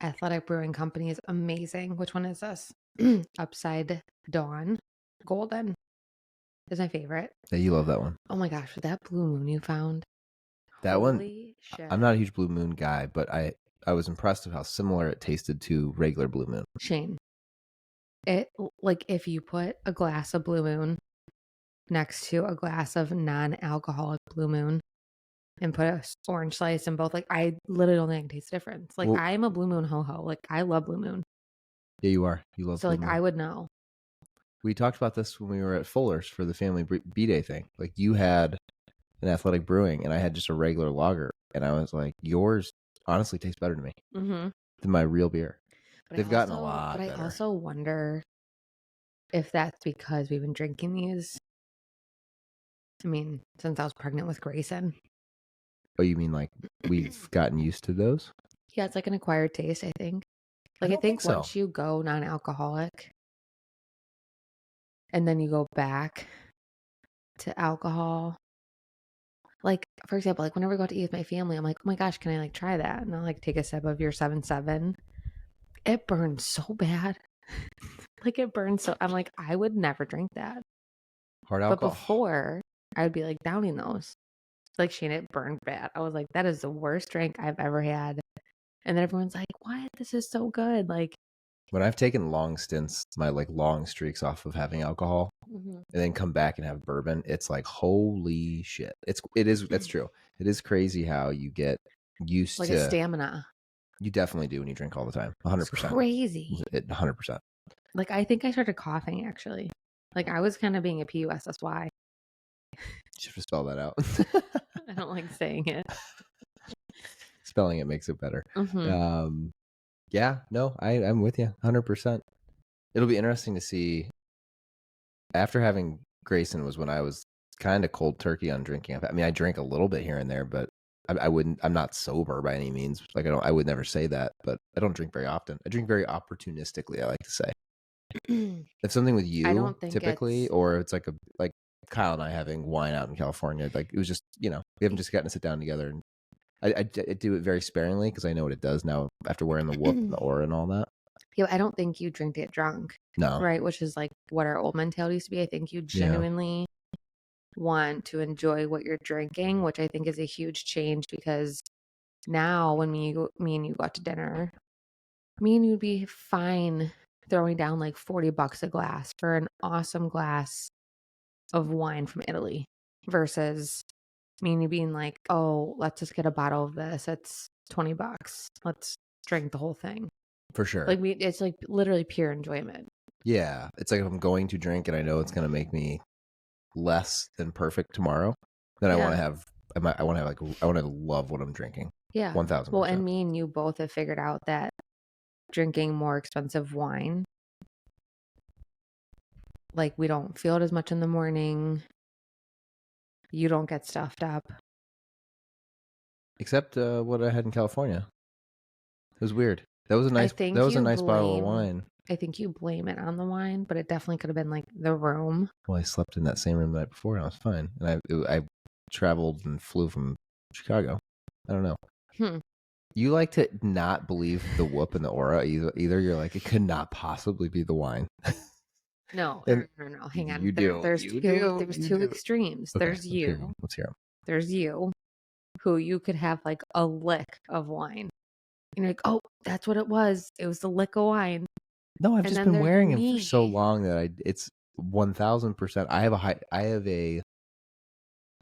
Athletic Brewing Company is amazing. Which one is this? Upside Dawn Golden is my favorite. Yeah, you love that one. Oh my gosh, that Blue Moon you found. That Holy one, shit. I'm not a huge Blue Moon guy, but I was impressed with how similar it tasted to regular Blue Moon. Shane, it like if you put a glass of Blue Moon next to a glass of non-alcoholic Blue Moon and put a orange slice in both, like I literally don't think I can taste the difference. Like Well, I'm a Blue Moon ho-ho. Like I love Blue Moon. Yeah, you are. You love So Blue like Moon. I would know. We talked about this when we were at Fuller's for the family B-Day thing. Like you had an Athletic Brewing and I had just a regular lager. And I was like, yours honestly tastes better to me than my real beer. But They've gotten a lot But better. I also wonder if that's because we've been drinking these. I mean, since I was pregnant with Grayson. Oh, you mean like we've gotten used to those? Yeah, it's like an acquired taste, I think. Like I think so. once you go non-alcoholic and then you go back to alcohol, like for example, like whenever I go out to eat with my family, I'm like, oh my gosh, can I like try that? And I'll like take a sip of your 7-7. It burns so bad. Like it burns so, I'm like, I would never drink that. Hard alcohol. But before, I would be like downing those. Like Shane, it burned bad. I was like, that is the worst drink I've ever had. And then everyone's like, what? This is so good. Like when I've taken long stints, my like long streaks off of having alcohol, and then come back and have bourbon, it's like holy shit. That's true. It is crazy how you get used like to a stamina. You definitely do when you drink all the time. 100%. It's crazy. 100%. Like I think I started coughing actually. Like I was kind of being a PUSSY. You should have spelled that out. I don't like saying it. Spelling it makes it better. Yeah, no, I'm with you 100%. It'll be interesting to see. After having Grayson was when I was kind of cold turkey on drinking. I mean, I drink a little bit here and there, but I'm not sober by any means. Like I would never say that, but I don't drink very often. I drink very opportunistically, I like to say. If something with you, I don't think typically, or it's like Kyle and I having wine out in California, like it was just, we haven't just gotten to sit down together. And I do it very sparingly because I know what it does now after wearing the whoop and the aura and all that. Yeah, I don't think you drink to get drunk. No. Right, which is like what our old mentality used to be. I think you genuinely want to enjoy what you're drinking, which I think is a huge change because now when me and you go out to dinner, me and you'd be fine throwing down like $40 a glass for an awesome glass of wine from Italy versus me and you being like, oh, let's just get a bottle of this. It's $20. Let's drink the whole thing. For sure. Like it's like literally pure enjoyment. Yeah. It's like if I'm going to drink and I know it's going to make me less than perfect tomorrow, then I want to love what I'm drinking. Yeah. 1,000%. Well, and me and you both have figured out that drinking more expensive wine, like we don't feel it as much in the morning. You don't get stuffed up. Except what I had in California. It was weird. That was a nice bottle of wine. I think you blame it on the wine, but it definitely could have been like the room. Well, I slept in that same room the night before and I was fine. And I traveled and flew from Chicago. I don't know. You like to not believe the whoop and the aura either. You're like, it could not possibly be the wine. No. Hang on. You do. There's two extremes. Okay, there's you. Let's hear them. There's you, who you could have like a lick of wine. And you're like, oh, that's what it was. It was the lick of wine. No, I've just been wearing them for so long that it's 1,000%.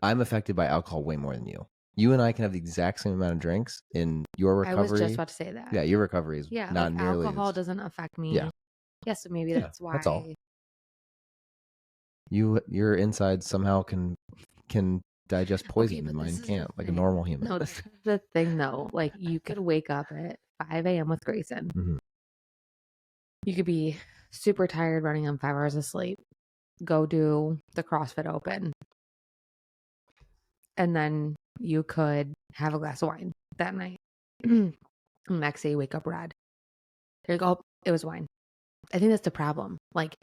I'm affected by alcohol way more than you. You and I can have the exact same amount of drinks in your recovery. I was just about to say that. Yeah, your recovery is not like nearly alcohol doesn't affect me. Yeah, so maybe that's why. That's all. Your inside somehow can can digest poison but and mine this is the can't, like a thing. normal human. No, this is the thing though. Like you could wake up at 5 a.m. with Grayson. Mhm. You could be super tired running on 5 hours of sleep. Go do the CrossFit Open. And then you could have a glass of wine that night. Next day you wake up red. You're like, oh, it was wine. I think that's the problem. Like,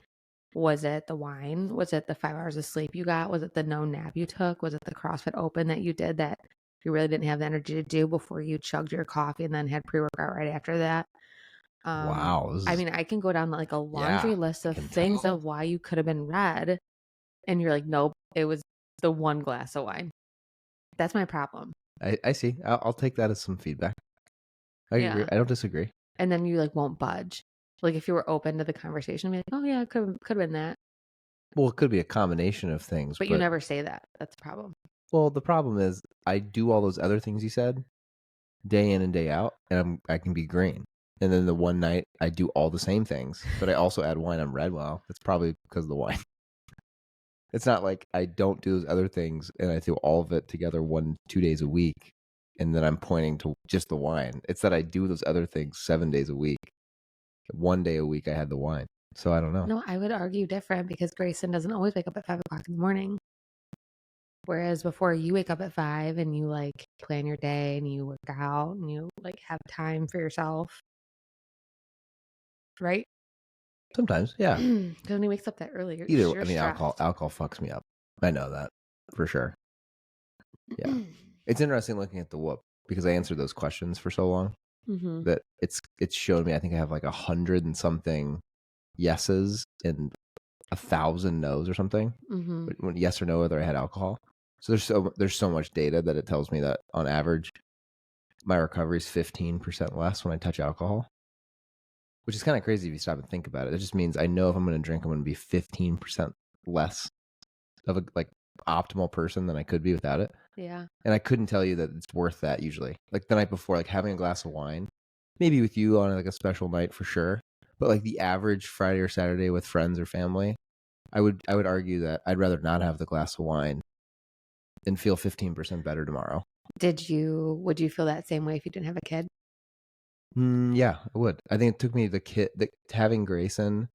was it the wine? Was it the 5 hours of sleep you got? Was it the no nap you took? Was it the CrossFit Open that you did that you really didn't have the energy to do before you chugged your coffee and then had pre-workout right after that? Wow. I mean, I can go down like a laundry list of things of why you could have been red. And you're like, nope, it was the one glass of wine. That's my problem. I see. I'll take that as some feedback. I agree. I don't disagree. And then you like won't budge. Like if you were open to the conversation, be like, oh yeah, it could have been that. Well, it could be a combination of things. But you never say that. That's the problem. Well, the problem is I do all those other things you said day in and day out, and I can be green. And then the one night I do all the same things, but I also add wine. I'm red. Well, it's probably because of the wine. It's not like I don't do those other things and I do all of it together 1-2 days a week, and then I'm pointing to just the wine. It's that I do those other things 7 days a week. 1 day a week I had the wine. So I don't know. No, I would argue different because Grayson doesn't always wake up at 5 o'clock in the morning. Whereas before you wake up at 5 and you like plan your day and you work out and you like have time for yourself. Right? Sometimes, yeah. Because when he wakes up that early, alcohol fucks me up. I know that for sure. Yeah. It's interesting looking at the whoop because I answered those questions for so long that it's showed me I think I have like 100 and something yeses and 1,000 no's or something. When yes or no whether I had alcohol. So there's so much data that it tells me that on average my recovery is 15% less when I touch alcohol, which is kind of crazy if you stop and think about it. It just means I know if I'm going to drink, I'm going to be 15% less of a like optimal person than I could be without it. Yeah. And I couldn't tell you that it's worth that usually. Like the night before, like having a glass of wine, maybe with you on like a special night for sure. But like the average Friday or Saturday with friends or family, I would argue that I'd rather not have the glass of wine and feel 15% better tomorrow. Would you feel that same way if you didn't have a kid? Yeah, I would. I think it took me having Grayson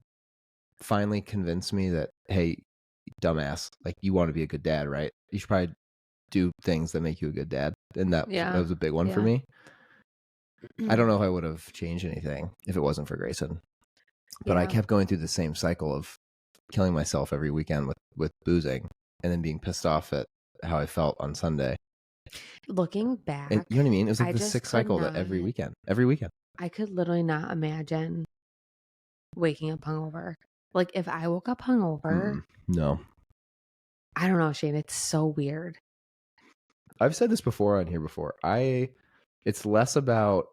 finally convinced me that, hey, dumbass, like you want to be a good dad, right? You should probably do things that make you a good dad. And that was a big one for me. I don't know if I would have changed anything if it wasn't for Grayson. But I kept going through the same cycle of killing myself every weekend with boozing and then being pissed off at how I felt on Sunday. Looking back, and you know what I mean? It was like the sixth cycle that every weekend. I could literally not imagine waking up hungover. Like if I woke up hungover, no. I don't know, Shane. It's so weird. I've said this before on here before. It's less about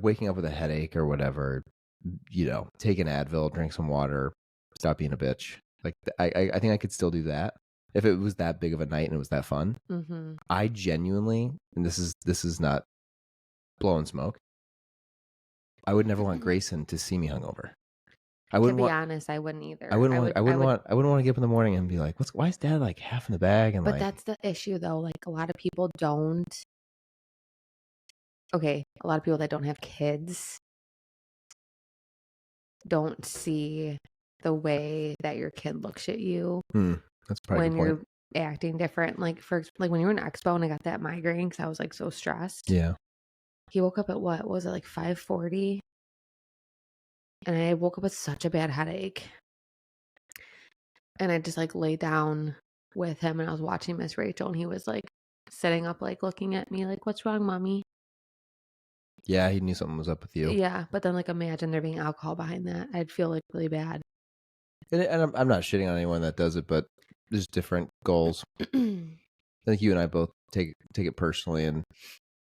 waking up with a headache or whatever. Take an Advil, drink some water, stop being a bitch. Like I think I could still do that if it was that big of a night and it was that fun. I genuinely, and this is not blowing smoke, I would never want Grayson to see me hungover. To be honest, I wouldn't either. I wouldn't want to get up in the morning and be like, why is Dad like half in the bag? And but that's the issue though. Like a lot of people don't. Okay, a lot of people that don't have kids don't see the way that your kid looks at you. That's probably when you're acting different. Like when you were in Expo and I got that migraine because I was like so stressed. Yeah. He woke up at what was it, like 5:40? And I woke up with such a bad headache. And I just like lay down with him and I was watching Miss Rachel and he was like sitting up, like looking at me like, what's wrong, mommy? Yeah, he knew something was up with you. Yeah, but then like imagine there being alcohol behind that. I'd feel like really bad. And I'm not shitting on anyone that does it, but there's different goals. I think you and I both take it personally and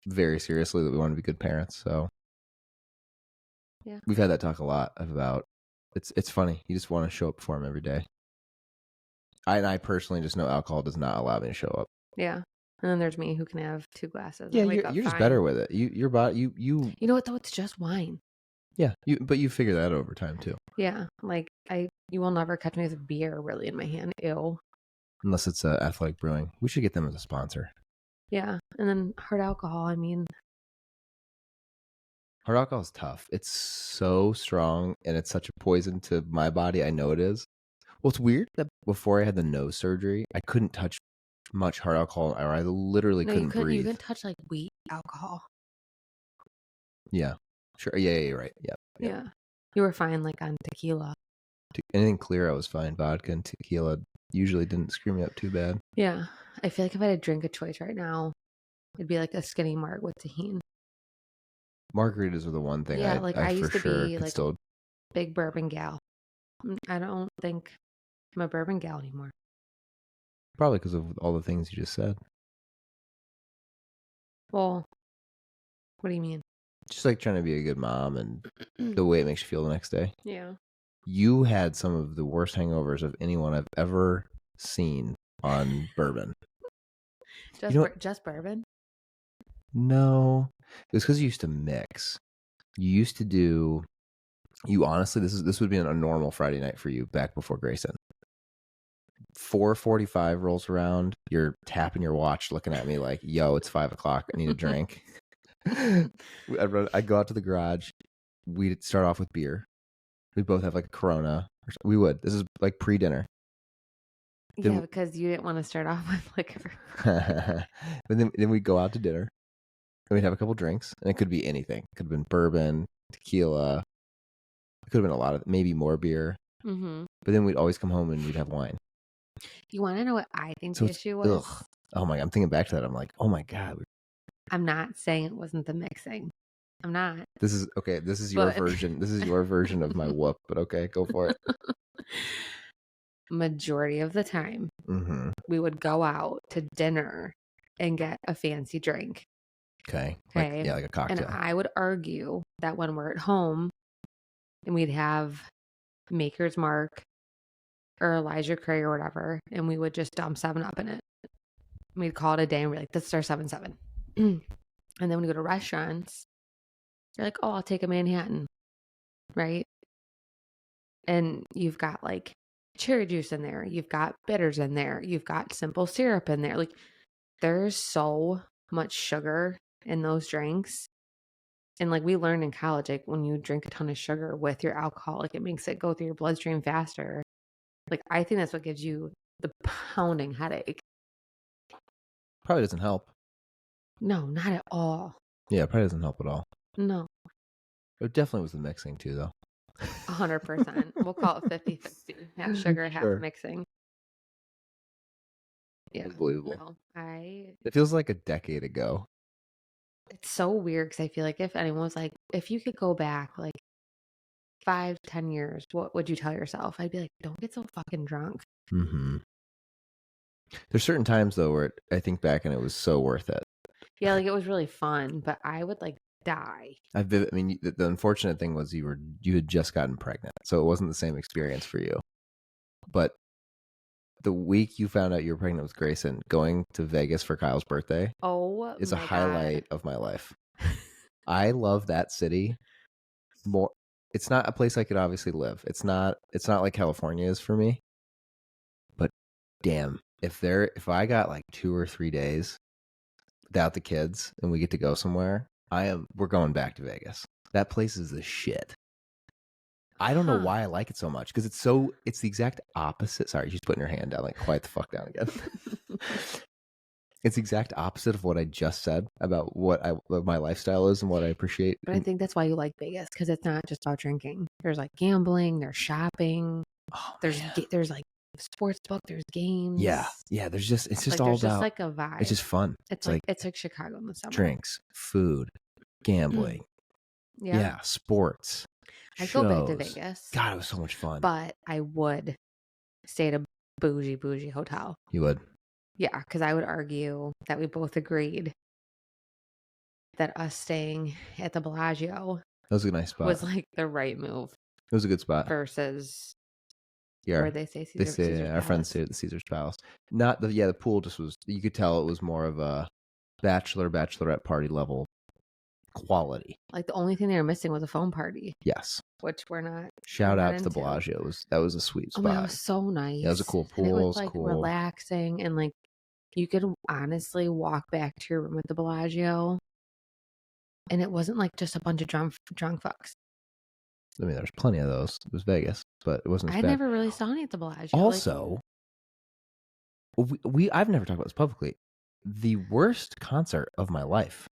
very seriously that we want to be good parents. So yeah, we've had that talk a lot about. It's funny. You just want to show up for him every day. I personally just know alcohol does not allow me to show up. Yeah. And then there's me who can have 2 glasses. Yeah, you're just better with it. Your body, you. You know what though? It's just wine. Yeah, but you figure that out over time too. Yeah, like you will never catch me with beer really in my hand. Ew. Unless it's Athletic Brewing. We should get them as a sponsor. Yeah, and then hard alcohol. I mean, Hard alcohol is tough. It's so strong and it's such a poison to my body. I know it is. Well, it's weird that before I had the nose surgery, I couldn't touch much hard alcohol, or I literally no, couldn't breathe. You couldn't touch like wheat alcohol. Yeah, sure. Yeah, you're right. Yeah. You were fine like on tequila. Anything clear, I was fine. Vodka and tequila usually didn't screw me up too bad. Yeah, I feel like if I had a drink of choice right now, it'd be like a skinny marg with tahini. Margaritas are the one thing I used to sure be like a big bourbon gal. I don't think I'm a bourbon gal anymore. Probably because of all the things you just said. Well, what do you mean? Just like trying to be a good mom and the way it makes you feel the next day. Yeah. You had some of the worst hangovers of anyone I've ever seen on bourbon. Just bourbon? No. It was because you used to mix. You used to do... You honestly, this would be a normal Friday night for you back before Grayson. 4:45 rolls around. You're tapping your watch, looking at me like, "Yo, it's 5:00. I need a drink." I'd go out to the garage. We'd start off with beer. We'd both have like a Corona. We would. This is like pre-dinner. Yeah, because you didn't want to start off with liquor. But then we'd go out to dinner. And we'd have a couple drinks, and it could be anything. It could have been bourbon, tequila. It could have been a lot of, maybe more beer. Mm-hmm. But then we'd always come home and we'd have wine. You want to know what I think the issue was? Ugh. Oh my! I'm thinking back to that. I'm like, oh my God. I'm not saying it wasn't the mixing. I'm not. This is okay. This is your version. This is your version of my whoop. But okay, go for it. Majority of the time, we would go out to dinner and get a fancy drink. Okay. Like a cocktail. And I would argue that when we're at home and we'd have Maker's Mark or Elijah Craig or whatever, and we would just dump 7-Up in it. We'd call it a day and we're like, this is our 7-7. And then when we go to restaurants, you're like, oh, I'll take a Manhattan. Right? And you've got like cherry juice in there. You've got bitters in there. You've got simple syrup in there. Like there's so much sugar in those drinks. And like we learned in college, like when you drink a ton of sugar with your alcohol, like it makes it go through your bloodstream faster. Like I think that's what gives you the pounding headache. Probably doesn't help. No, not at all. Yeah, it probably doesn't help at all. No. It definitely was the mixing too, though. 100%. We'll call it 50-50. Half sugar, half mixing. Yeah. Unbelievable. No, it feels like a decade ago. It's so weird because I feel like if anyone was like, if you could go back like 5-10 years, what would you tell yourself? I'd be like, don't get so fucking drunk. Mm-hmm. There's certain times though where I think back and it was so worth it. Yeah, like it was really fun, but I would like die. I mean, the unfortunate thing was you had just gotten pregnant, so it wasn't the same experience for you. But the week you found out you were pregnant with Grayson, going to Vegas for Kyle's birthday, is a highlight of my life. I love that city more. It's not a place I could obviously live. It's not like California is for me. But damn, if I got like 2 or 3 days without the kids and we get to go somewhere, we're going back to Vegas. That place is the shit. I don't know why I like it so much because it's the exact opposite. Sorry, she's putting her hand down, like quiet the fuck down again. It's the exact opposite of what I just said about what my lifestyle is and what I appreciate. But I think that's why you like Vegas, because it's not just about drinking. There's like gambling, there's shopping, there's like sports book, there's games. Yeah. It's just like, all about just like a vibe. It's just fun. It's like Chicago in the summer. Drinks, food, gambling. Yeah, sports. I'd go back to Vegas. God, it was so much fun. But I would stay at a bougie hotel. You would? Yeah, because I would argue that we both agreed that us staying at the Bellagio that was a nice spot. Was like the right move. It was a good spot. Versus where they say Caesar's our friends stayed at the Caesar's Palace. Not the pool just was, you could tell it was more of a bachelorette party level quality. Like the only thing they were missing was a phone party. Yes. Which we're not. Shout out to the into. Bellagio. That was a sweet spot. Oh my God, it was so nice. Yeah, it was a cool pool. And it It was like cool. relaxing, and like you could honestly walk back to your room at the Bellagio, and it wasn't like just a bunch of drunk fucks. I mean, there's plenty of those. It was Vegas, but it wasn't. I never really saw any at the Bellagio. Also, I've never talked about this publicly. The worst concert of my life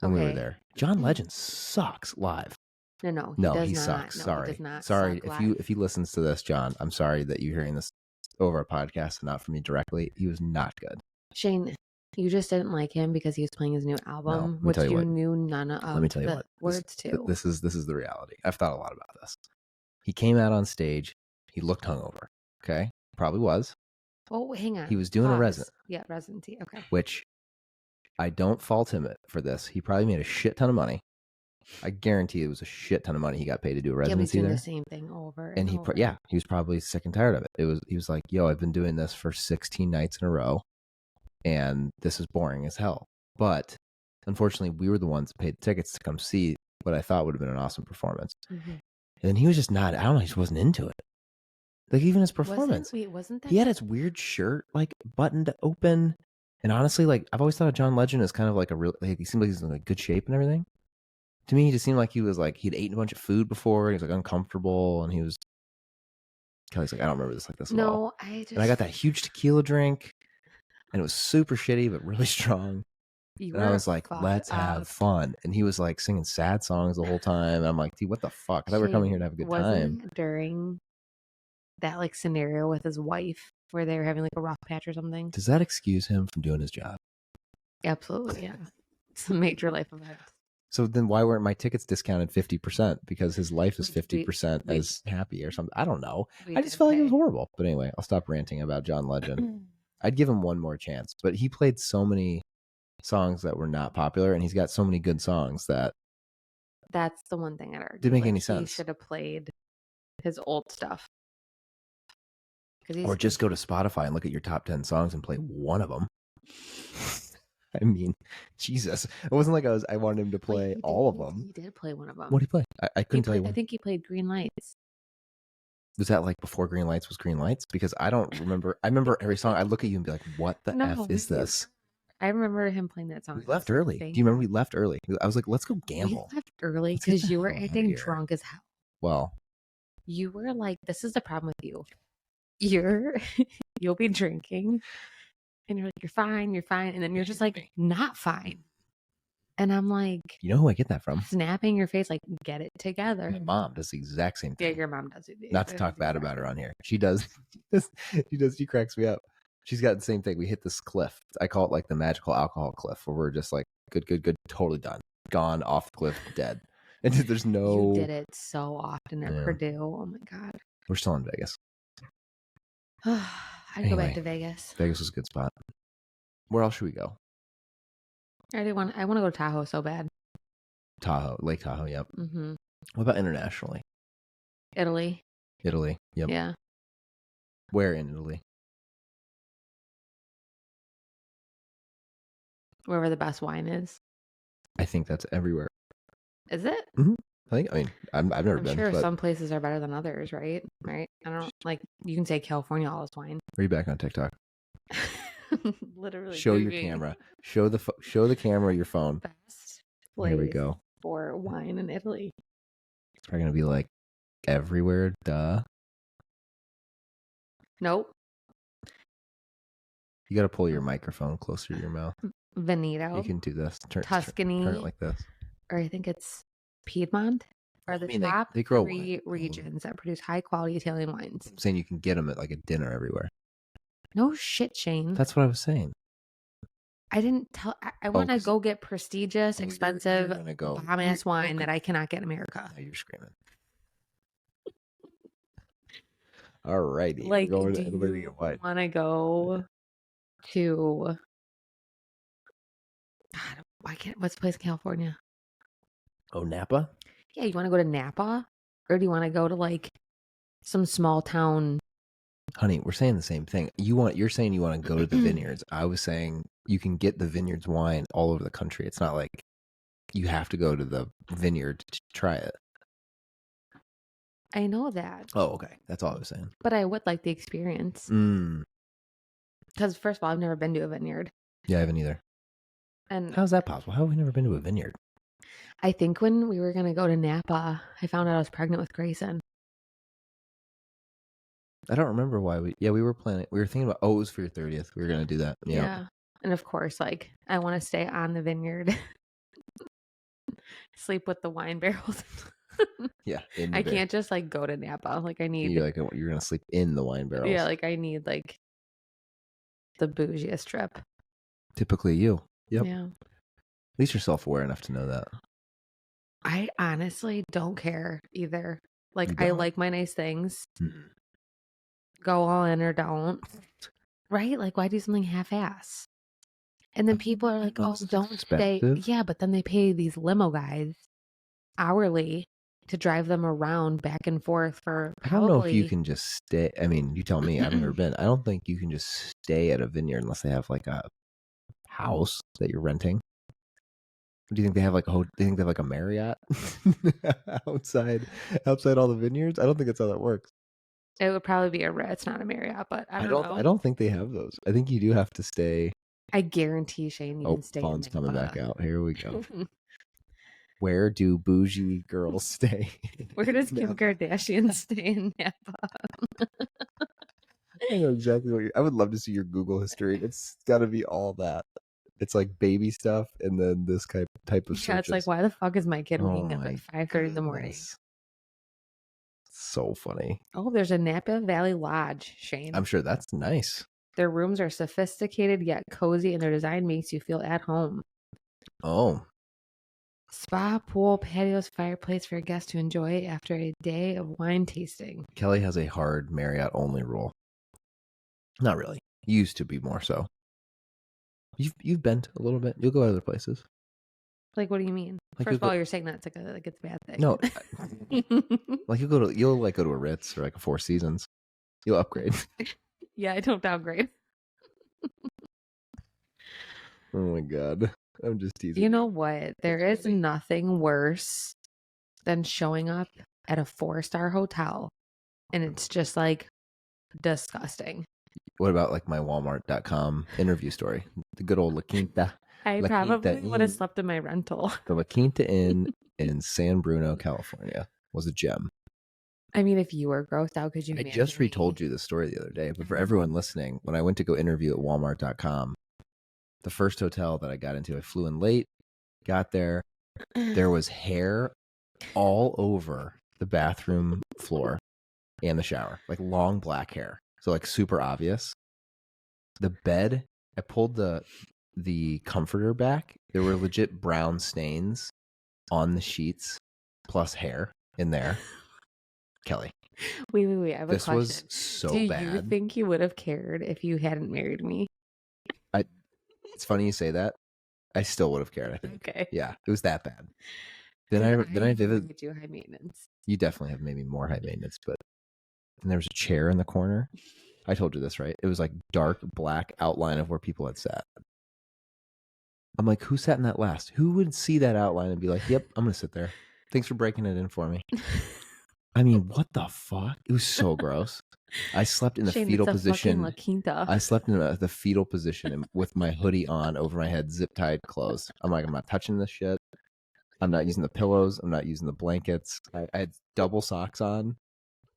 when we were there. John Legend sucks live. No, he sucks. No, sorry, he does not sorry. suck If he listens to this, John, I'm sorry that you're hearing this over a podcast and not from me directly. He was not good. Shane, you just didn't like him because he was playing his new album, which you knew none of. Let me tell you the words to. This is the reality. I've thought a lot about this. He came out on stage. He looked hungover. Okay, probably was. Oh, hang on. He was doing a resident. Yeah, residency. Okay. Which I don't fault him for this. He probably made a shit ton of money. I guarantee it was a shit ton of money he got paid to do a residency there. The same thing over and over. He was probably sick and tired of it. He was like, yo, I've been doing this for 16 nights in a row, and this is boring as hell. But unfortunately, we were the ones that paid the tickets to come see what I thought would have been an awesome performance. Mm-hmm. And he was just not. I don't know. He just wasn't into it. Like even his performance. Wasn't that? He had his weird shirt like buttoned open, and honestly, like I've always thought of John Legend as kind of like a real. Like, he seemed like he's in like good shape and everything. To me, he just seemed like he was like he'd eaten a bunch of food before. He was like uncomfortable, and he was. Kelley's like, I don't remember this like this at all. And I got that huge tequila drink, and it was super shitty but really strong. And I was like, let's have fun. And he was like singing sad songs the whole time. And I'm like, dude, what the fuck? I thought we were coming here to have a good time. During that like scenario with his wife where they were having like a rough patch or something. Does that excuse him from doing his job? Absolutely, yeah. It's a major life event. So then why weren't my tickets discounted 50%? Because his life is 50% as happy or something. I don't know. I just felt like it was horrible. But anyway, I'll stop ranting about John Legend. I'd give him one more chance. But he played so many songs that were not popular, and he's got so many good songs that... That's the one thing I'd argue. Didn't make any sense. He should have played his old stuff. Or just go to Spotify and look at your top 10 songs and play one of them. I mean, Jesus. It wasn't like I wanted him to play all of them. He did play one of them. What did he play? I couldn't tell you one. I think he played Green Lights. Was that like before Green Lights was Green Lights? Because I don't remember. I remember every song. I'd look at you and be like, what the F is this? I remember him playing that song. We left early. Do you remember we left early? I was like, let's go gamble. We left early because you were acting drunk as hell. Well. You were like, this is the problem with you. You'll be drinking and you're like, you're fine. And then you're just like, not fine. And I'm like, you know who I get that from? Snapping your face, like, get it together. My mom does the exact same thing. Yeah, your mom does it. Not to talk bad about her on here. She does. She cracks me up. She's got the same thing. We hit this cliff. I call it like the magical alcohol cliff, where we're just like, good, totally done. Gone, off the cliff, dead. And there's no... You did it so often at Purdue. Oh my God. We're still in Vegas. I'd go back to Vegas. Vegas was a good spot. Where else should we go? I want to go to Tahoe so bad. Lake Tahoe, yep. Mm-hmm. What about internationally? Italy, yep. Yeah. Where in Italy? Wherever the best wine is. I think that's everywhere. Is it? Mm-hmm. I've never been. Sure, some places are better than others, right? Right? I don't like. You can say California all is wine. Are you back on TikTok? Literally. Show your camera. Show the camera your phone. Best place Here we go. For wine in Italy. It's probably gonna be like everywhere. Duh. Nope. You got to pull your microphone closer to your mouth. Veneto. You can do this. Tuscany. Turn it like this. Or I think it's Piedmont. Are the top they grow three regions that produce high quality Italian wines. I'm saying you can get them at like a dinner everywhere. No shit, Shane. That's what I was saying. I didn't tell. I want to go get prestigious, expensive, bomb ass wine that I cannot get in America. Now you're screaming. All righty. Like, do you want to go to? God, why can't? What's the place in California? Oh, Napa. Yeah, you want to go to Napa, or do you want to go to like some small town? Honey, we're saying the same thing. You're saying you want to go to the vineyards. I was saying you can get the vineyards wine all over the country. It's not like you have to go to the vineyard to try it. I know that. Oh, okay. That's all I was saying. But I would like the experience. Because first of all, I've never been to a vineyard. Yeah, I haven't either. And how's that possible? How have we never been to a vineyard? I think when we were going to go to Napa, I found out I was pregnant with Grayson. I don't remember why we were planning. We were thinking about, it was for your 30th. We were going to do that. Yeah. And of course, like, I want to stay on the vineyard. Sleep with the wine barrels. Yeah. I can't just like go to Napa. Like, I need. You're going to sleep in the wine barrels. Yeah, like I need like the bougiest trip. Typically you. Yep. Yeah. At least you're self-aware enough to know that. I honestly don't care either. Like, I like my nice things. Go all in or don't. Right? Like, why do something half-ass? And then people are like, oh, don't stay. Yeah, but then they pay these limo guys hourly to drive them around back and forth for I don't know if you can just stay. I mean, you tell me. I've never been. I don't think you can just stay at a vineyard unless they have like a house that you're renting. Do you think they have like a? Do you think they have like a Marriott outside all the vineyards? I don't think that's how that works. It would probably be a Ritz, not a Marriott, but I don't know. I don't think they have those. I think you do have to stay. I guarantee Shane, you can stay. Phone's coming back out. Here we go. Where do bougie girls stay? Where does Kim Kardashian stay in Napa? I know exactly what I would love to see your Google history. It's got to be all that. It's like baby stuff and then this type of searches. Yeah, it's like, why the fuck is my kid waking up at 5:30 in the morning? So funny. Oh, there's a Napa Valley Lodge, Shane. I'm sure that's nice. Their rooms are sophisticated yet cozy, and their design makes you feel at home. Oh. Spa, pool, patios, fireplace for guests to enjoy after a day of wine tasting. Kelley has a hard Marriott only rule. Not really. Used to be more so. You've been to a little bit. You'll go other places. Like, what do you mean? Like, first of all, you're saying that's like it's a bad thing. No. Like you'll go to a Ritz or like a Four Seasons. You'll upgrade. Yeah, I don't downgrade. Oh my god. I'm just teasing. You know what? There is nothing worse than showing up at a 4-star hotel and it's just like disgusting. What about like my Walmart.com interview story? The good old La Quinta. I probably would have slept in my rental. The La Quinta Inn in San Bruno, California was a gem. I mean, if you were grossed out, could you? I just retold you the story the other day, but for everyone listening, when I went to go interview at Walmart.com, the first hotel that I got into, I flew in late, got there, there was hair all over the bathroom floor and the shower, like long black hair. So like super obvious. The bed, I pulled the comforter back. There were legit brown stains on the sheets plus hair in there. Kelley. Wait. I have a question. This was so bad. Do you think you would have cared if you hadn't married me? It's funny you say that. I still would have cared, I think. Okay. Yeah, it was that bad. Then I vivid. You high maintenance. You definitely have maybe more high maintenance, but and there was a chair in the corner. I told you this, right? It was like dark black outline of where people had sat. I'm like, who sat in that last? Who would see that outline and be like, yep, I'm going to sit there. Thanks for breaking it in for me. I mean, what the fuck? It was so gross. I slept in the fetal position. I slept in the fetal position with my hoodie on over my head, zip tied closed. I'm like, I'm not touching this shit. I'm not using the pillows. I'm not using the blankets. I had double socks on.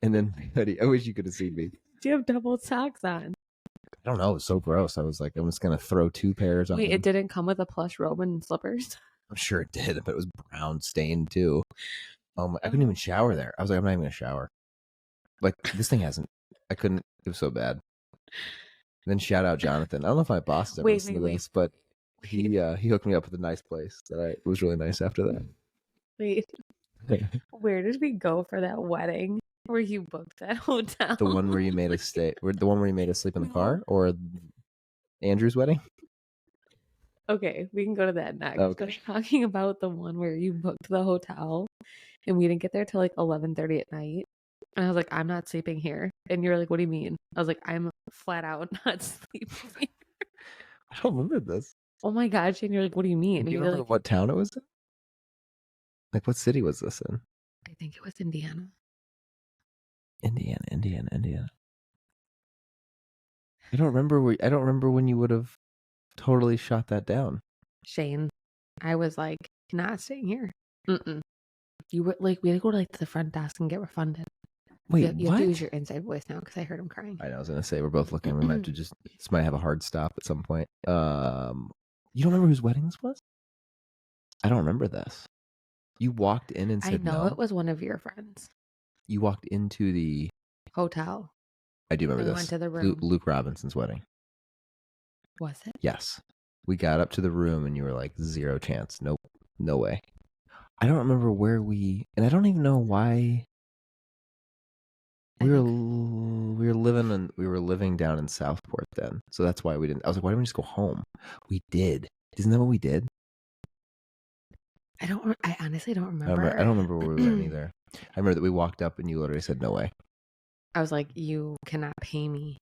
And then my hoodie. I wish you could have seen me. Do you have double socks on? I don't know. It was so gross. I was like, I'm just going to throw 2 pairs on. Wait, it didn't come with a plush robe and slippers? I'm sure it did, but it was brown stained too. I couldn't even shower there. I was like, I'm not even going to shower. Like, this thing hasn't. I couldn't. It was so bad. And then shout out Jonathan. I don't know if my boss ever listened to this, but he hooked me up with a nice place it was really nice after that. Wait. Where did we go for that wedding? Where you booked that hotel? The one where you made us stay. The one where you made us sleep in the car, or Andrew's wedding? Okay, we can go to that next. Okay. We're talking about the one where you booked the hotel, and we didn't get there till like 11:30 at night. And I was like, I'm not sleeping here. And you're like, what do you mean? I was like, I'm flat out not sleeping here. I don't remember this. Oh my gosh! And you're like, what do you mean? Do you remember what town it was in? Like, what city was this in? I think it was Indiana. Indiana. I don't remember when you would have totally shot that down. Shane, I was like, not staying here. Mm-mm. You were like, we had to go to like the front desk and get refunded. Wait, you have what? to use your inside voice now because I heard him crying. I know, I was gonna say we're both looking. We might have to this might have a hard stop at some point. You don't remember whose wedding this was? I don't remember this. You walked in and I said know no. it was one of your friends. You walked into the Hotel. I do remember We this. went to the room. Luke Robinson's wedding. Was it? Yes. We got up to the room and you were like, zero chance. Nope. No way. I don't remember where and I don't even know why we were living down in Southport then. So that's why we didn't. I was like, why didn't we just go home? We did. Isn't that what we did? I honestly don't remember. I don't remember where we went either. I remember that we walked up and you literally said, no way. I was like, you cannot pay me.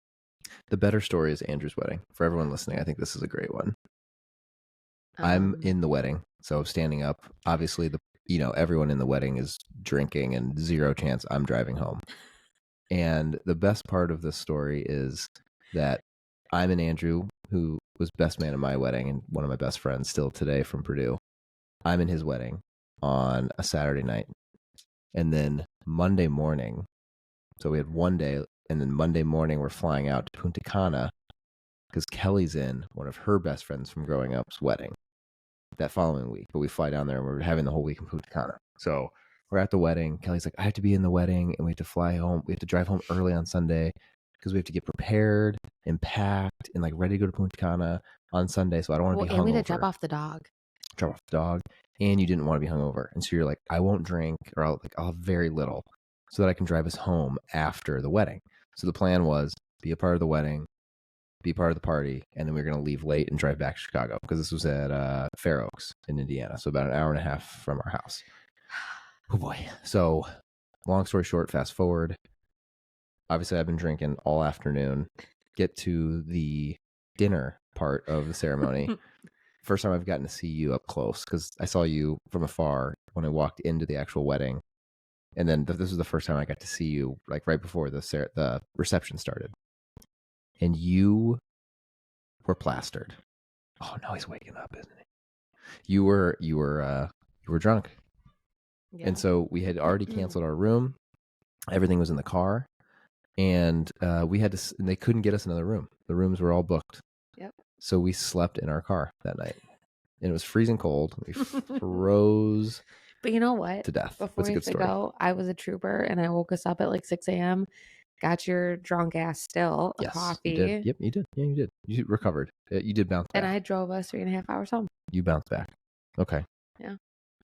The better story is Andrew's wedding. For everyone listening, I think this is a great one. I'm in the wedding, so standing up. Obviously, everyone in the wedding is drinking, and zero chance I'm driving home. And the best part of this story is that I'm in Andrew, who was best man at my wedding and one of my best friends still today from Purdue. I'm in his wedding on a Saturday night, and then Monday morning. So we had one day, and then Monday morning we're flying out to Punta Cana because Kelley's in one of her best friends from growing up's wedding that following week. But we fly down there and we're having the whole week in Punta Cana. So we're at the wedding. Kelley's like, I have to be in the wedding and we have to fly home. We have to drive home early on Sunday because we have to get prepared and packed and like ready to go to Punta Cana on Sunday. So I don't want to be hungover. And we had to drop off the dog. And you didn't want to be hungover. And so you're like, I won't drink, or I'll have very little so that I can drive us home after the wedding. So the plan was be a part of the wedding, be part of the party, and then we were going to leave late and drive back to Chicago because this was at Fair Oaks in Indiana. So about an hour and a half from our house. Oh boy. So long story short, fast forward. Obviously, I've been drinking all afternoon. Get to the dinner part of the ceremony. First time I've gotten to see you up close because I saw you from afar when I walked into the actual wedding. And then this was the first time I got to see you, like right before the reception started. And you were plastered. Oh, now he's waking up, isn't he? You were drunk. Yeah. And so we had already canceled our room. Everything was in the car. And we had to, and they couldn't get us another room. The rooms were all booked. Yep. So we slept in our car that night. And it was freezing cold. We froze. But you know what? To death. Before What's a good story? I was a trooper and I woke us up at like 6 a.m. Got your drunk ass still a coffee. You did. Yep, you did. Yeah, you did. You recovered. You did bounce back. And I drove us 3.5 hours home. You bounced back. Okay. Yeah.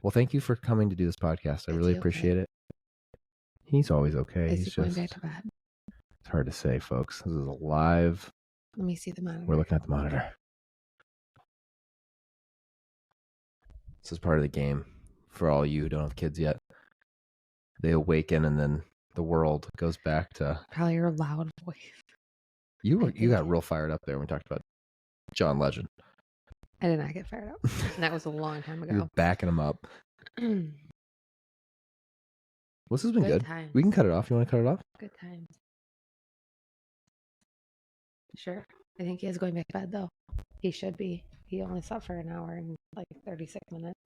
Well, thank you for coming to do this podcast. I really appreciate it. He's always okay. He's just going back to bed. It's hard to say, folks. This is a live. Let me see the monitor. We're looking at the monitor. This is part of the game for all you who don't have kids yet. They awaken and then the world goes back to probably your loud voice. You got real fired up there when we talked about John Legend. I did not get fired up. And that was a long time ago. You're backing him up. This has been good. Times. We can cut it off. You want to cut it off? Good times. Sure. I think he is going back to bed though. He should be. He only slept for an hour and like 36 minutes.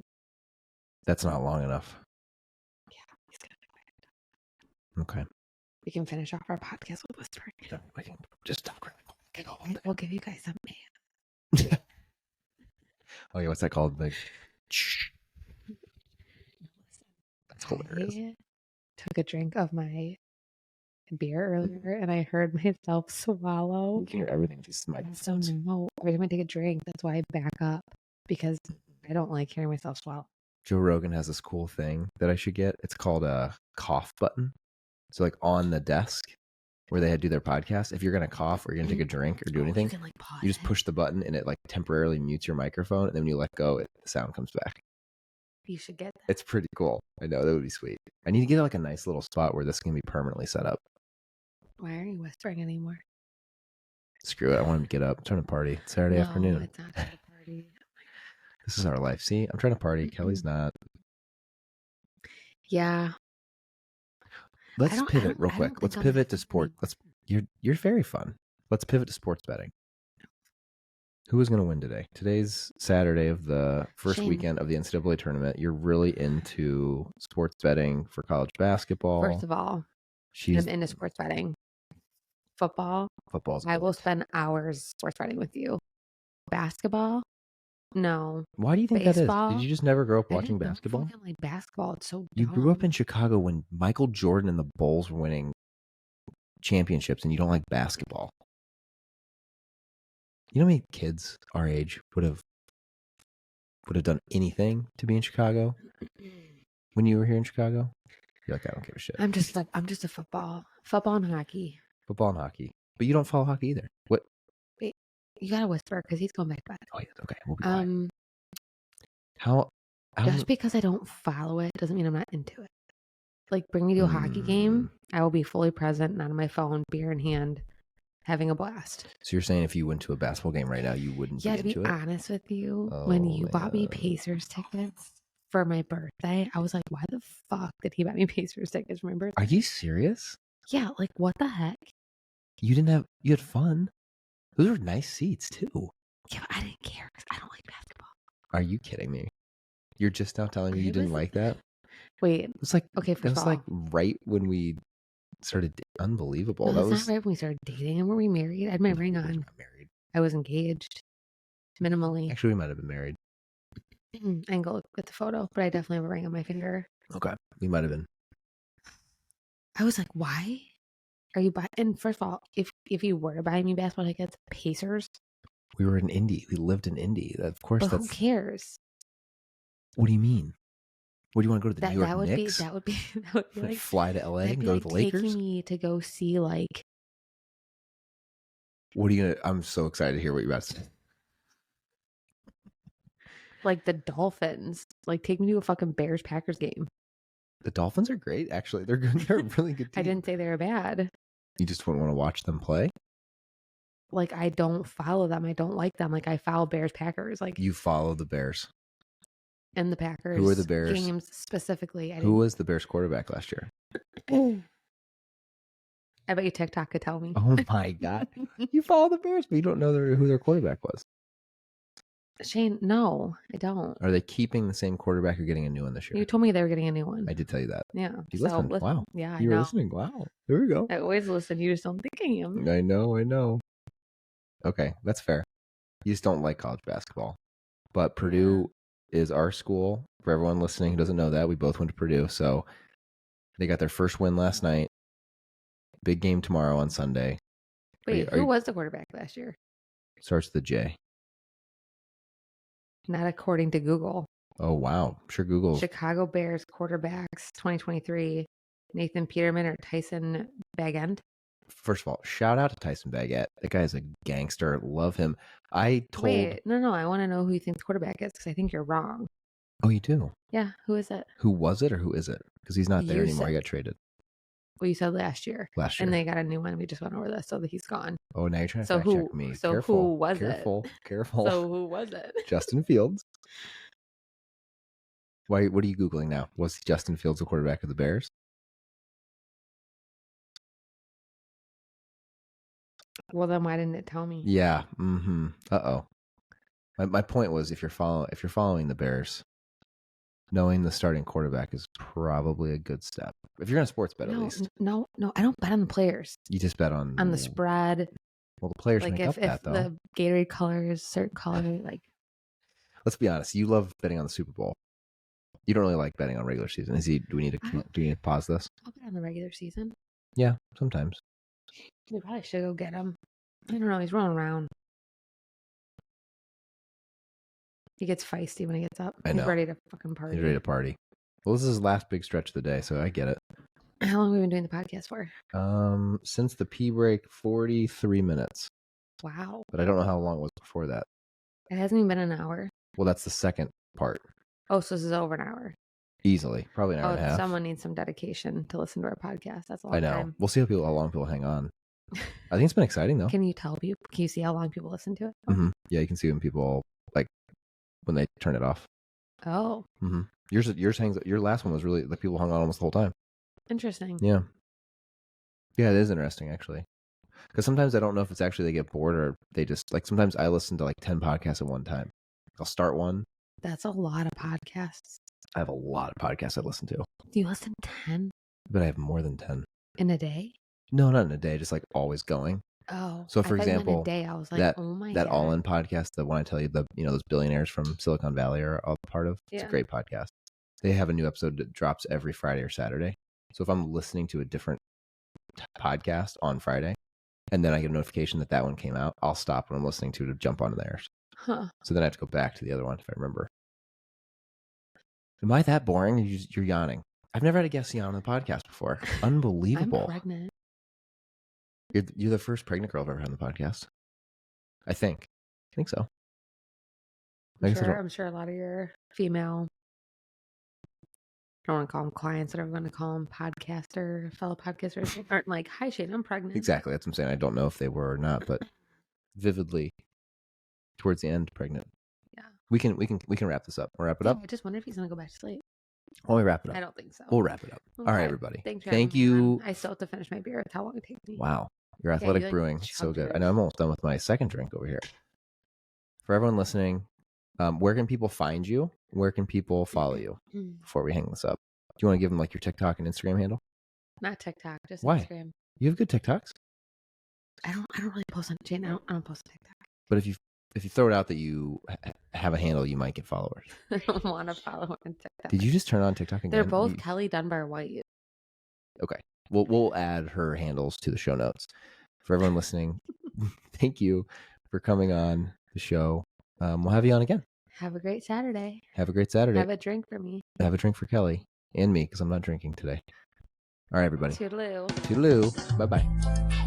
That's not long enough. Yeah, he's gonna be quiet. Okay. We can finish off our podcast with whispering. Yeah, we can just talk really quick. We'll give you guys some Oh yeah, what's that called? Like, that's hilarious. I took a drink of my beer earlier and I heard myself swallow. You can hear everything with these microphones. So no, every time I take a drink, that's why I back up because I don't like hearing myself swallow. Joe Rogan has this cool thing that I should get. It's called a cough button. So like on the desk where they do their podcast, if you're going to cough or you're going to take a drink or do anything, you, you just push the button and it like temporarily mutes your microphone. And then when you let go, the sound comes back. You should get that. It's pretty cool. I know, that would be sweet. I need to get like a nice little spot where this can be permanently set up. Why aren't you whispering anymore? Screw it. I want to get up. I'm trying to party. It's Saturday afternoon. It's not a party. This is our life. See, I'm trying to party. Kelley's not. Yeah. Let's pivot real quick. Let's pivot to sport. You're very fun. Let's pivot to sports betting. Who is going to win today? Today's Saturday of the first weekend of the NCAA tournament. You're really into sports betting for college basketball. First of all, I'm into sports betting. Football's I will spend hours sports betting with you. Basketball? No. Why do you think Baseball? that is? Did you just never grow up watching basketball? I fucking like basketball. It's so dumb. You grew up in Chicago when Michael Jordan and the Bulls were winning championships, and you don't like basketball. You know how many kids our age would have done anything to be in Chicago when you were here in Chicago? You're like, I don't give a shit. I'm just a football and hockey. Football and hockey, but you don't follow hockey either. What? Wait, you gotta whisper because he's going back to bed. Oh yeah, okay, we'll be quiet. How just because I don't follow it doesn't mean I'm not into it. Like, bring me to a hockey game, I will be fully present, not on my phone, beer in hand, having a blast. So you're saying if you went to a basketball game right now, you wouldn't be into it? Yeah, to be honest with you, when you bought me Pacers tickets for my birthday, I was like, why the fuck did he buy me Pacers tickets for my birthday? Are you serious? Yeah, like, what the heck? You had fun. Those were nice seats too. Yeah, but I didn't care because I don't like basketball. Are you kidding me? You're just now telling me you didn't like that? Wait. It's like, okay, first of all, like right when we started. Unbelievable. No, that's not right when we started dating. And were we married? I had my ring on. Not married. I was engaged. Minimally. Actually, we might have been married. I can go look at the photo, but I definitely have a ring on my finger. Okay. We might have been. I was like, why are you buying? And first of all, if you were to buy me basketball tickets, Pacers. We were in Indy. We lived in Indy. Of course, but who cares? What do you mean? What do you want to go to the New York Knicks? That would be like fly to LA and go to the Lakers. Taking me to go see like. What are you gonna? I'm so excited to hear what you're about to say. Like the Dolphins. Like, take me to a fucking Bears Packers game. The Dolphins are great, actually. They're good. They're a really good team. I didn't say they were bad. You just wouldn't want to watch them play? Like, I don't follow them. I don't like them. Like, I follow Bears Packers. Like, you follow the Bears. And the Packers. Who are the Bears? Games specifically. Who was the Bears quarterback last year? I bet you Tik Tok could tell me. Oh my God. You follow the Bears, but you don't know who their quarterback was. Shane, no, I don't. Are they keeping the same quarterback or getting a new one this year? You told me they were getting a new one. I did tell you that. Yeah. You listened. Wow. Yeah, you were listening. Wow. There we go. I always listen. You just don't think I am. I know. Okay, that's fair. You just don't like college basketball. But Purdue is our school. For everyone listening who doesn't know that, we both went to Purdue. So they got their first win last night. Big game tomorrow on Sunday. Wait, who was the quarterback last year? Starts with the J. Not according to Google. Oh, wow. I'm sure Google. Chicago Bears quarterbacks 2023. Nathan Peterman or Tyson Bagent. First of all, shout out to Tyson Bagent. That guy is a gangster. Love him. Wait, no. I want to know who you think the quarterback is because I think you're wrong. Oh, you do? Yeah. Who is it? Who was it or who is it? Because he's not there anymore. He got traded. Well, you said last year. And they got a new one. We just went over this, so that he's gone. Oh, now you're trying to fact check me. So Careful. who was it? Careful. So who was it? Justin Fields. Why? What are you Googling now? Was Justin Fields the quarterback of the Bears? Well, then why didn't it tell me? Yeah. Mm-hmm. Uh-oh. My point was if you're following the Bears, knowing the starting quarterback is probably a good step. If you're going to sports bet, at least. No, I don't bet on the players. You just bet on the spread. Well, the players like make up that, though. The Gatorade colors, certain color, like. Let's be honest. You love betting on the Super Bowl. You don't really like betting on regular season. Do we need to pause this? I'll bet on the regular season. Yeah, sometimes. We probably should go get him. I don't know. He's running around. He gets feisty when he gets up. He's ready to fucking party. He's ready to party. Well, this is his last big stretch of the day, so I get it. How long have we been doing the podcast for? Since the pee break, 43 minutes. Wow. But I don't know how long it was before that. It hasn't even been an hour. Well, that's the second part. Oh, so this is over an hour. Easily. Probably an hour and a half. Someone needs some dedication to listen to our podcast. That's a long time. I know. We'll see how long people hang on. I think it's been exciting, though. Can you tell people? Can you see how long people listen to it? Mm-hmm. Yeah, you can see when people, when they turn it off. Oh. Mm-hmm. Your last one was really like people hung on almost the whole time. Interesting. Yeah. Yeah, it is interesting actually. Because sometimes I don't know if it's actually they get bored or they just like sometimes I listen to like 10 podcasts at one time. I'll start one. That's a lot of podcasts. I have a lot of podcasts I listen to. Do you listen to 10 But I have more than 10. in a day? No, not in a day, just like always going. Oh. So for I thought you meant example, a day. I was like, that oh my that God. All In podcast, the one I tell you, those billionaires from Silicon Valley are a part of. It's a great podcast. They have a new episode that drops every Friday or Saturday. So if I'm listening to a different podcast on Friday, and then I get a notification that one came out, I'll stop what I'm listening to jump onto theirs. Huh. So then I have to go back to the other one if I remember. Am I that boring? You're yawning. I've never had a guest yawn on the podcast before. Unbelievable. I'm pregnant. You're the first pregnant girl I've ever had on the podcast. I think so. I'm sure a lot of your female, I don't want to call them clients, but I'm going to call them fellow podcasters, aren't like, hi Shane, I'm pregnant. Exactly. That's what I'm saying. I don't know if they were or not, but vividly towards the end, pregnant. Yeah. We can wrap this up. We'll wrap it up. I just wonder if he's going to go back to sleep. While we wrap it up. I don't think so. We'll wrap it up. Okay. All right, everybody. Thanks for Thank you. I still have to finish my beer. That's how long it takes me. Wow. Your athletic brewing. So good. I know I'm almost done with my second drink over here. For everyone listening, where can people find you? Where can people follow you before we hang this up? Do you want to give them like your TikTok and Instagram handle? Not TikTok, just Why? Instagram. You have good TikToks. I don't really post on Jane. I don't post on TikTok. But if you throw it out that you have a handle, you might get followers. I don't want to follow on TikTok. Did you just turn on TikTok again? They're both Kelley Dunbar White. Okay. We'll add her handles to the show notes. For everyone listening, thank you for coming on the show. We'll have you on again. Have a great Saturday. Have a great Saturday. Have a drink for me. Have a drink for Kelley and me because I'm not drinking today. All right, everybody. Toodaloo. Toodaloo. Bye-bye.